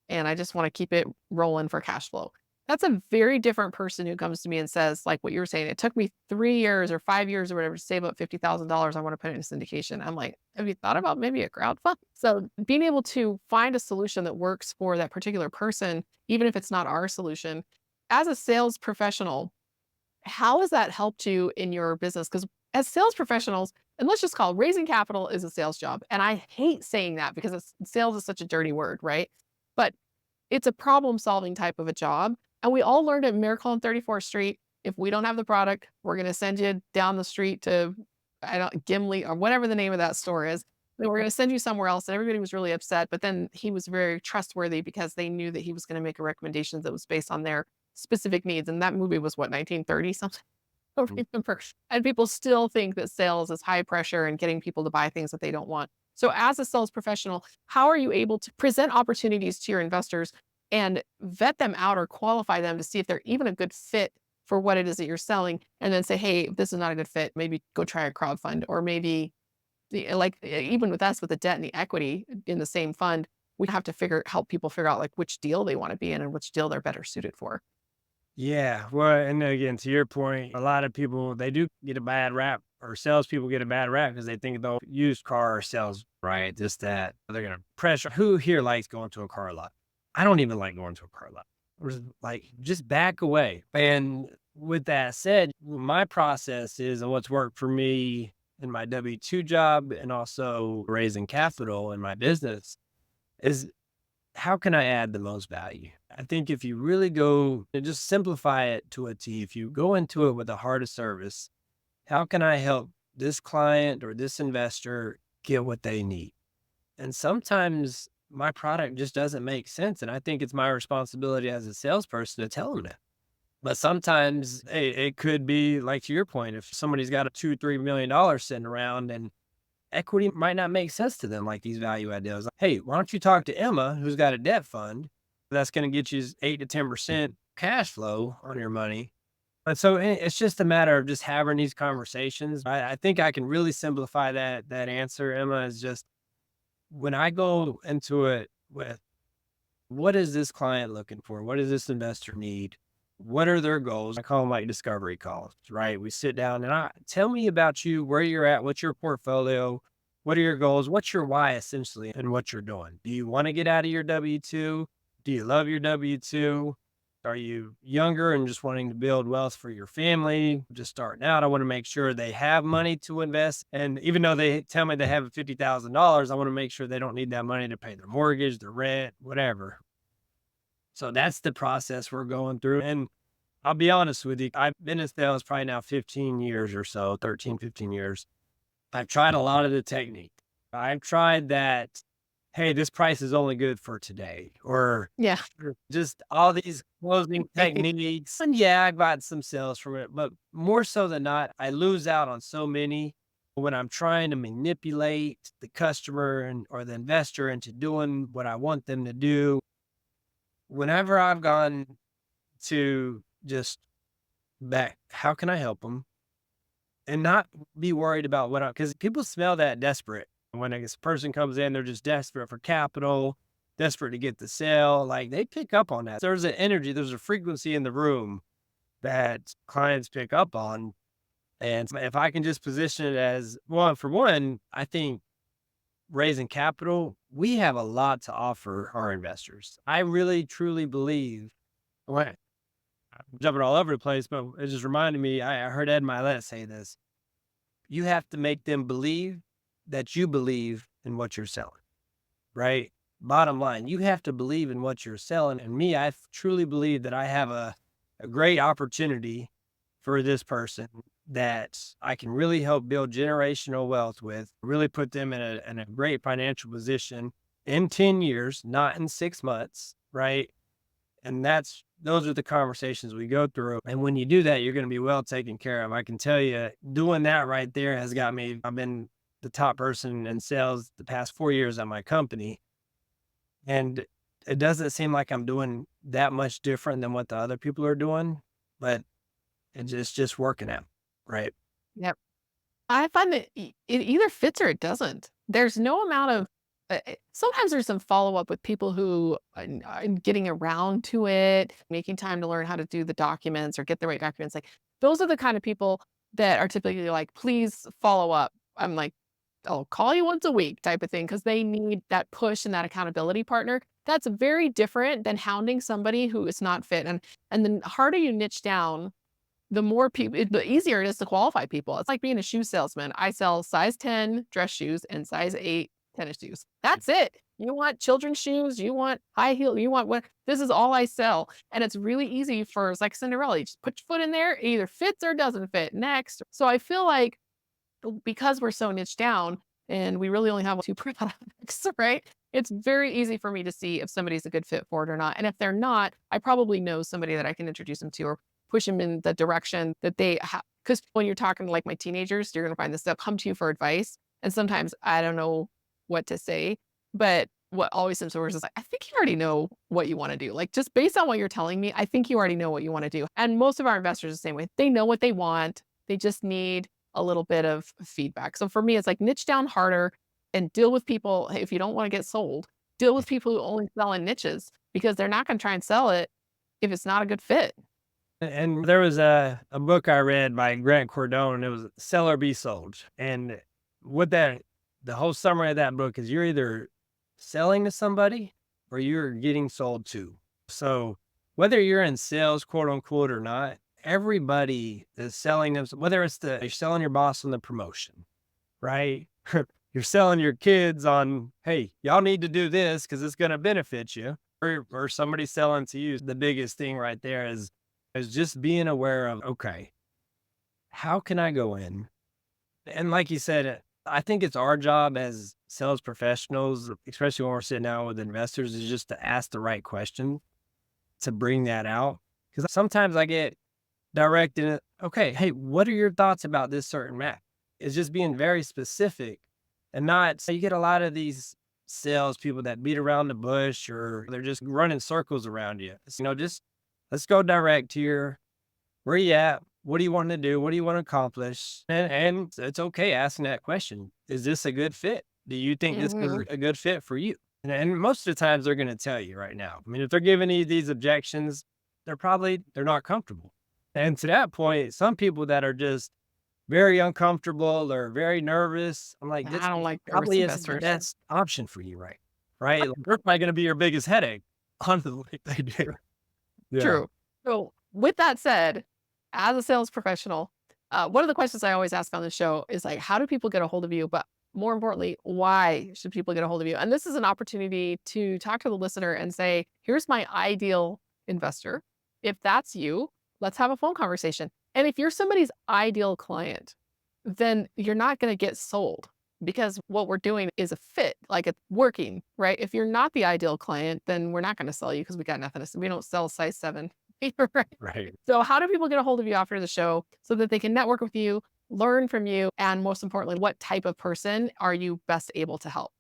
and I just want to keep it rolling for cash flow. That's a very different person who comes to me and says, like what you were saying, it took me 3 years or 5 years or whatever to save up $50,000. I want to put it in syndication. I'm like, have you thought about maybe a crowd fund? So being able to find a solution that works for that particular person, even if it's not our solution, as a sales professional, how has that helped you in your business? Because as sales professionals, and let's just call it, raising capital is a sales job. And I hate saying that because sales is such a dirty word, right? But it's a problem solving type of a job. And we all learned at Miracle on 34th Street, if we don't have the product, we're going to send you down the street to I don't Gimli or whatever the name of that store is. They were going to send you somewhere else, and everybody was really upset. But then he was very trustworthy because they knew that he was going to make a recommendation that was based on their specific needs. And that movie was what, 1930 something? I don't remember. And people still think that sales is high pressure and getting people to buy things that they don't want. So, as a sales professional, how are you able to present opportunities to your investors and vet them out or qualify them to see if they're even a good fit for what it is that you're selling? And then say, hey, if this is not a good fit, maybe go try a crowd fund, or maybe even with us with the debt and the equity in the same fund, we have to help people figure out like which deal they want to be in and which deal they're better suited for. Yeah. Well, and again, to your point, a lot of people, they do get a bad rap, or salespeople get a bad rap because they think they'll used car sales, right? Just that they're going to pressure. Who here likes going to a car lot? I don't even like going to a car lot. Like, just back away. And with that said, my process is, and what's worked for me in my W-2 job and also raising capital in my business is, how can I add the most value? I think if you really go and just simplify it to a T, if you go into it with a heart of service, how can I help this client or this investor get what they need? And sometimes my product just doesn't make sense. And I think it's my responsibility as a salesperson to tell them that. But sometimes it could be like, to your point, if somebody's got a $2, $3 million sitting around and equity might not make sense to them, like these value add deals. Like, hey, why don't you talk to Emma, who's got a debt fund that's going to get you 8 to 10% cash flow on your money? And so it's just a matter of just having these conversations. I think I can really simplify that answer, Emma, is just when I go into it with, what is this client looking for? What does this investor need? What are their goals? I call them like discovery calls, right? We sit down and tell me about you, where you're at, what's your portfolio, what are your goals, what's your why essentially, and what you're doing. Do you want to get out of your W-2? Do you love your W-2? Are you younger and just wanting to build wealth for your family? Just starting out, I want to make sure they have money to invest. And even though they tell me they have $50,000, I want to make sure they don't need that money to pay their mortgage, their rent, whatever. So that's the process we're going through. And I'll be honest with you, I've been in sales probably now 15 years or so, 13, 15 years. I've tried a lot of the technique. I've tried that, hey, this price is only good for today, or Yeah. just all these closing techniques. And yeah, I got some sales from it, but more so than not, I lose out on so many when I'm trying to manipulate the customer or the investor into doing what I want them to do. Whenever I've gone to just back, how can I help them? And not be worried about because people smell that desperate. When a person comes in, they're just desperate for capital, desperate to get the sale. Like, they pick up on that. There's an energy, there's a frequency in the room that clients pick up on. And if I can just position it as, well, for one, I think raising capital, we have a lot to offer our investors. I really, truly believe, well, I'm jumping all over the place, but it just reminded me, I heard Ed Milet say this. You have to make them believe that you believe in what you're selling, right? Bottom line, you have to believe in what you're selling. And me, I truly believe that I have a great opportunity for this person that I can really help build generational wealth with, really put them in a great financial position in 10 years, not in 6 months, right? And those are the conversations we go through. And when you do that, you're going to be well taken care of. I can tell you, doing that right there has got me, I've been the top person in sales the past 4 years at my company. And it doesn't seem like I'm doing that much different than what the other people are doing, but it's just working out. Right. Yep. I find that it either fits or it doesn't. There's no amount of sometimes there's some follow-up with people who are getting around to it, making time to learn how to do the documents or get the right documents. Like, those are the kind of people that are typically like, please follow up. I'm like, I'll call you once a week type of thing, because they need that push and that accountability partner. That's very different than hounding somebody who is not fit. And the harder you niche down, the more people, the easier it is to qualify people. It's like being a shoe salesman. I sell size 10 dress shoes and size 8 tennis shoes. That's it. You want children's shoes, you want high heel, you want what? This is all I sell. And it's really easy it's like Cinderella. You just put your foot in there, it either fits or doesn't fit. Next. So I feel like because we're so niche down and we really only have two products, right? It's very easy for me to see if somebody's a good fit for it or not. And if they're not, I probably know somebody that I can introduce them to or push them in the direction that they have. Because when you're talking to like my teenagers, you're going to find this, they'll come to you for advice. And sometimes I don't know what to say, but what always comes to words is like, I think you already know what you want to do. Like, just based on what you're telling me, I think you already know what you want to do. And most of our investors are the same way. They know what they want. They just need a little bit of feedback. So for me, it's like niche down harder and deal with people. If you don't want to get sold, deal with people who only sell in niches because they're not going to try and sell it if it's not a good fit. And there was a book I read by Grant Cardone. It was Sell or Be Sold. And what the whole summary of that book is you're either selling to somebody or you're getting sold to. So whether you're in sales, quote unquote, or not, everybody is selling them. Whether it's you're selling your boss on the promotion, right? You're selling your kids on, hey, y'all need to do this because it's going to benefit you. Or somebody selling to you. The biggest thing right there is just being aware of, okay, how can I go in? And like you said, I think it's our job as sales professionals, especially when we're sitting down with investors, is just to ask the right question to bring that out. Because sometimes I get directed, okay, hey, what are your thoughts about this certain map? It's just being very specific and not, so you get a lot of these sales people that beat around the bush or they're just running circles around you. Just let's go direct here. Where you at? What do you want to do? What do you want to accomplish? And it's okay asking that question. Is this a good fit? Do you think this is Mhm. a good fit for you? And most of the times they're going to tell you right now. I mean, if they're giving you these objections, they're not comfortable. And to that point, some people that are just very uncomfortable or very nervous, I'm like, this I don't like nervous probably isn't the investors. best option for you, right? Like, they're probably going to be your biggest headache. Honestly, they do. Yeah. True. So, with that said, as a sales professional, one of the questions I always ask on the show is like, how do people get a hold of you? But more importantly, why should people get a hold of you? And this is an opportunity to talk to the listener and say, here's my ideal investor. If that's you, let's have a phone conversation. And if you're somebody's ideal client, then you're not going to get sold because what we're doing is a fit, like it's working, right? If you're not the ideal client, then we're not going to sell you because we got nothing to sell. We don't sell size 7. Right. Right. So how do people get a hold of you after the show so that they can network with you, learn from you, and most importantly, what type of person are you best able to help?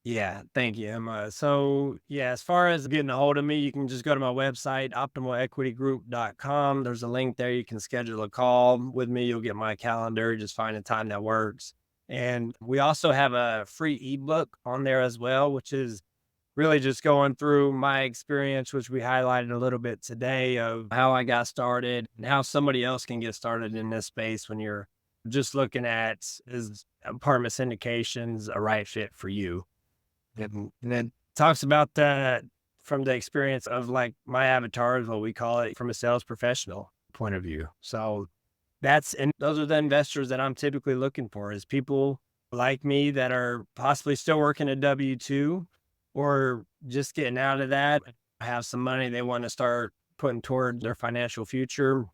Yeah, thank you, Emma. So, yeah, as far as getting a hold of me, you can just go to my website, optimalequitygroup.com. There's a link there. You can schedule a call with me. You'll get my calendar. Just find a time that works. And we also have a free ebook on there as well, which is really just going through my experience, which we highlighted a little bit today of how I got started and how somebody else can get started in this space when you're just looking at is apartment syndications a right fit for you. And then talks about that from the experience of like my avatar is what we call it from a sales professional point of view. So and those are the investors that I'm typically looking for is people like me that are possibly still working a W-2 or just getting out of that, have some money they want to start putting toward their financial future.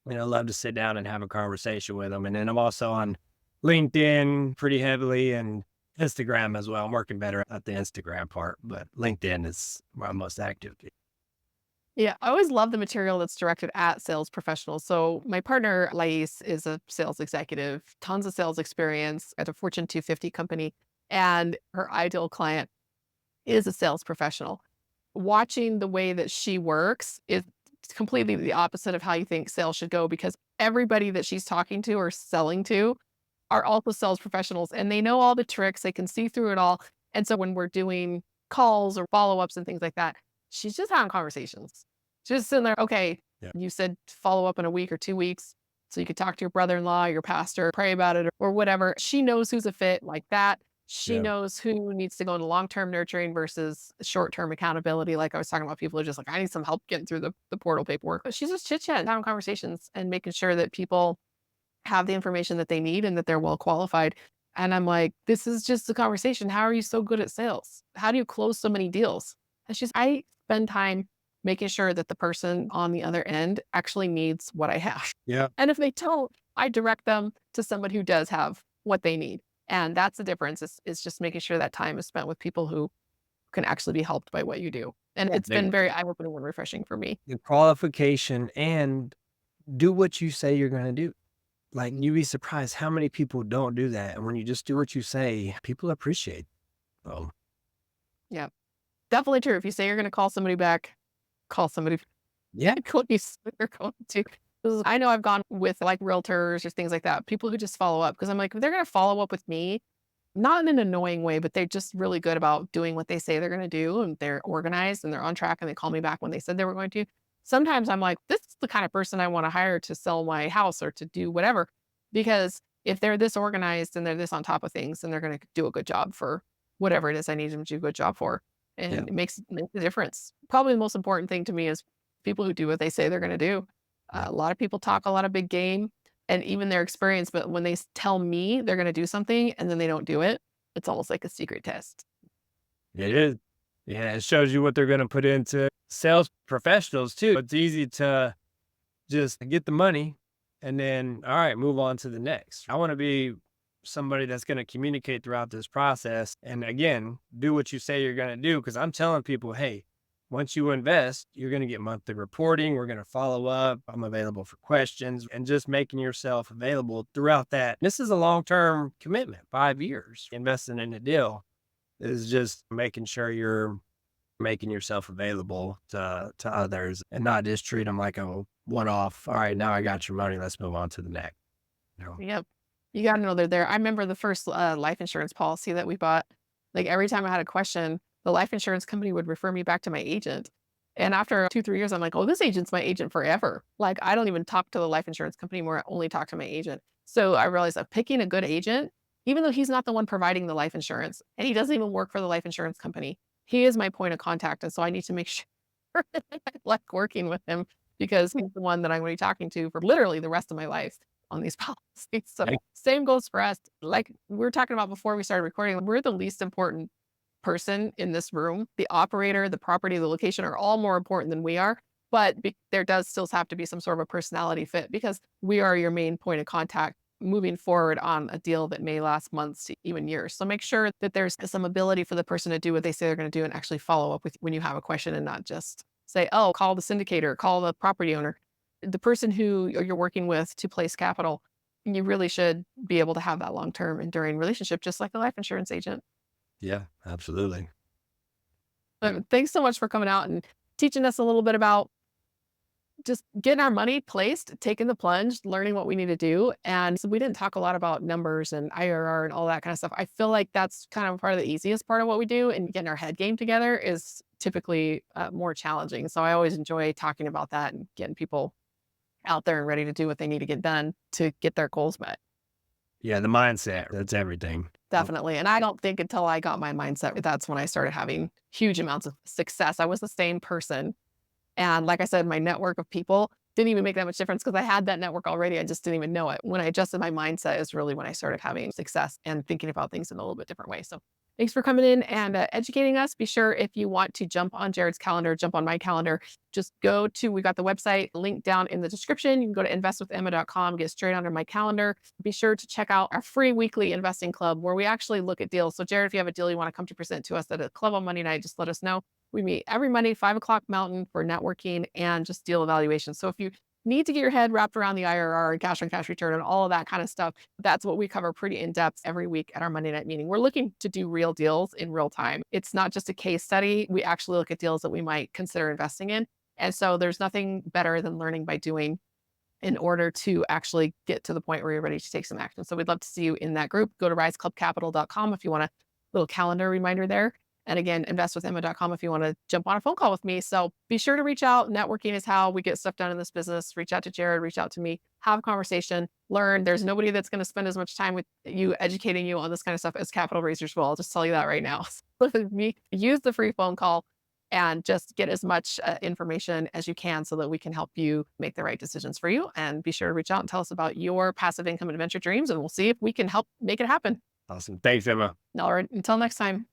Love to sit down and have a conversation with them. And then I'm also on LinkedIn pretty heavily and Instagram as well. I'm working better at the Instagram part, but LinkedIn is where I'm most active. Yeah, I always love the material that's directed at sales professionals. So my partner, Lais, is a sales executive, tons of sales experience at a Fortune 250 company, and her ideal client is a sales professional. Watching the way that she works is completely the opposite of how you think sales should go because everybody that she's talking to or selling to are also sales professionals and they know all the tricks. They can see through it all. And so when we're doing calls or follow ups and things like that, she's just having conversations. She's just sitting there, okay, Yeah. you said follow up in a week or 2 weeks. So you could talk to your brother in law, your pastor, pray about it or whatever. She knows who's a fit like that. She Yeah. knows who needs to go into long-term nurturing versus short-term accountability. Like I was talking about, people are just like, I need some help getting through the portal paperwork. But she's just chit-chatting, having conversations and making sure that people have the information that they need and that they're well qualified. And I'm like, this is just a conversation. How are you so good at sales? How do you close so many deals? And I spend time making sure that the person on the other end actually needs what I have. Yeah. And if they don't, I direct them to someone who does have what they need. And that's the difference is just making sure that time is spent with people who can actually be helped by what you do. And Yeah. it's been very eye-opening and refreshing for me. The qualification and do what you say you're going to do. Like, you'd be surprised how many people don't do that. And when you just do what you say, people appreciate it. Oh, Yeah, definitely true. If you say you're going to call somebody back, call somebody yeah. what you say you're going to. 'Cause I know I've gone with like realtors or things like that, people who just follow up because I'm like, if they're going to follow up with me, not in an annoying way, but they're just really good about doing what they say they're going to do and they're organized and they're on track and they call me back when they said they were going to. Sometimes I'm like, this is the kind of person I want to hire to sell my house or to do whatever. Because if they're this organized and they're this on top of things, then they're going to do a good job for whatever it is I need them to do a good job for. Yeah. And it makes a difference. Probably the most important thing to me is people who do what they say they're going to do. Yeah. A lot of people talk a lot of big game and even their experience, but when they tell me they're going to do something and then they don't do it, it's almost like a secret test. It is. Yeah. It shows you what they're going to put into sales professionals too. It's easy to just get the money and then, all right, move on to the next. I want to be somebody that's going to communicate throughout this process. And again, do what you say you're going to do. Cause I'm telling people, hey, once you invest, you're going to get monthly reporting. We're going to follow up. I'm available for questions and just making yourself available throughout that. This is a long-term commitment, 5 years. Investing in a deal is just making sure you're making yourself available to others and not just treat them like a one-off. All right, now I got your money. Let's move on to the next. You know? Yep. You got to know they're there. I remember the first life insurance policy that we bought. Like every time I had a question, the life insurance company would refer me back to my agent. And after 2, 3 years, I'm like, oh, this agent's my agent forever. Like I don't even talk to the life insurance company anymore. I only talk to my agent. So I realized that picking a good agent, even though he's not the one providing the life insurance and he doesn't even work for the life insurance company, he is my point of contact. And so I need to make sure that I like working with him because he's the one that I'm going to be talking to for literally the rest of my life on these policies. So Hey, same goes for us. Like we were talking about before we started recording, we're the least important person in this room. The operator, the property, the location are all more important than we are. But there does still have to be some sort of a personality fit because we are your main point of contact moving forward on a deal that may last months to even years. So make sure that there's some ability for the person to do what they say they're going to do and actually follow up with when you have a question and not just say, oh, call the syndicator, call the property owner. The person who you're working with to place capital, you really should be able to have that long-term enduring relationship, just like a life insurance agent. yeah, absolutely. But thanks so much for coming out and teaching us a little bit about just getting our money placed, taking the plunge, learning what we need to do. And so we didn't talk a lot about numbers and IRR and all that kind of stuff. I feel like that's kind of part of the easiest part of what we do. And getting our head game together is typically more challenging. So I always enjoy talking about that and getting people out there and ready to do what they need to get done to get their goals met. Yeah, the mindset, that's everything. Definitely. And I don't think until I got my mindset, that's when I started having huge amounts of success. I was the same person. And like I said, my network of people didn't even make that much difference because I had that network already. I just didn't even know it. When I adjusted my mindset is really when I started having success and thinking about things in a little bit different way. So thanks for coming in and educating us. Be sure if you want to jump on Jarod's calendar, jump on my calendar, just we got the website link down in the description. You can go to investwithemma.com, get straight onto my calendar. Be sure to check out our free weekly investing club where we actually look at deals. So Jarod, if you have a deal you want to come to present to us at a club on Monday night, just let us know. We meet every Monday, 5 o'clock Mountain for networking and just deal evaluation. So if you need to get your head wrapped around the IRR and cash on cash return and all of that kind of stuff, that's what we cover pretty in depth every week at our Monday night meeting. We're looking to do real deals in real time. It's not just a case study. We actually look at deals that we might consider investing in. And so there's nothing better than learning by doing in order to actually get to the point where you're ready to take some action. So we'd love to see you in that group. Go to riseclubcapital.com if you want a little calendar reminder there. And again, investwithemma.com if you want to jump on a phone call with me. So be sure to reach out. Networking is how we get stuff done in this business. Reach out to Jarod, reach out to me, have a conversation, learn. There's nobody that's going to spend as much time with you educating you on this kind of stuff as capital raisers will. I'll just tell you that right now. With me, use the free phone call and just get as much information as you can so that we can help you make the right decisions for you. And be sure to reach out and tell us about your passive income adventure dreams, and we'll see if we can help make it happen. Awesome. Thanks, Emma. All right. Until next time.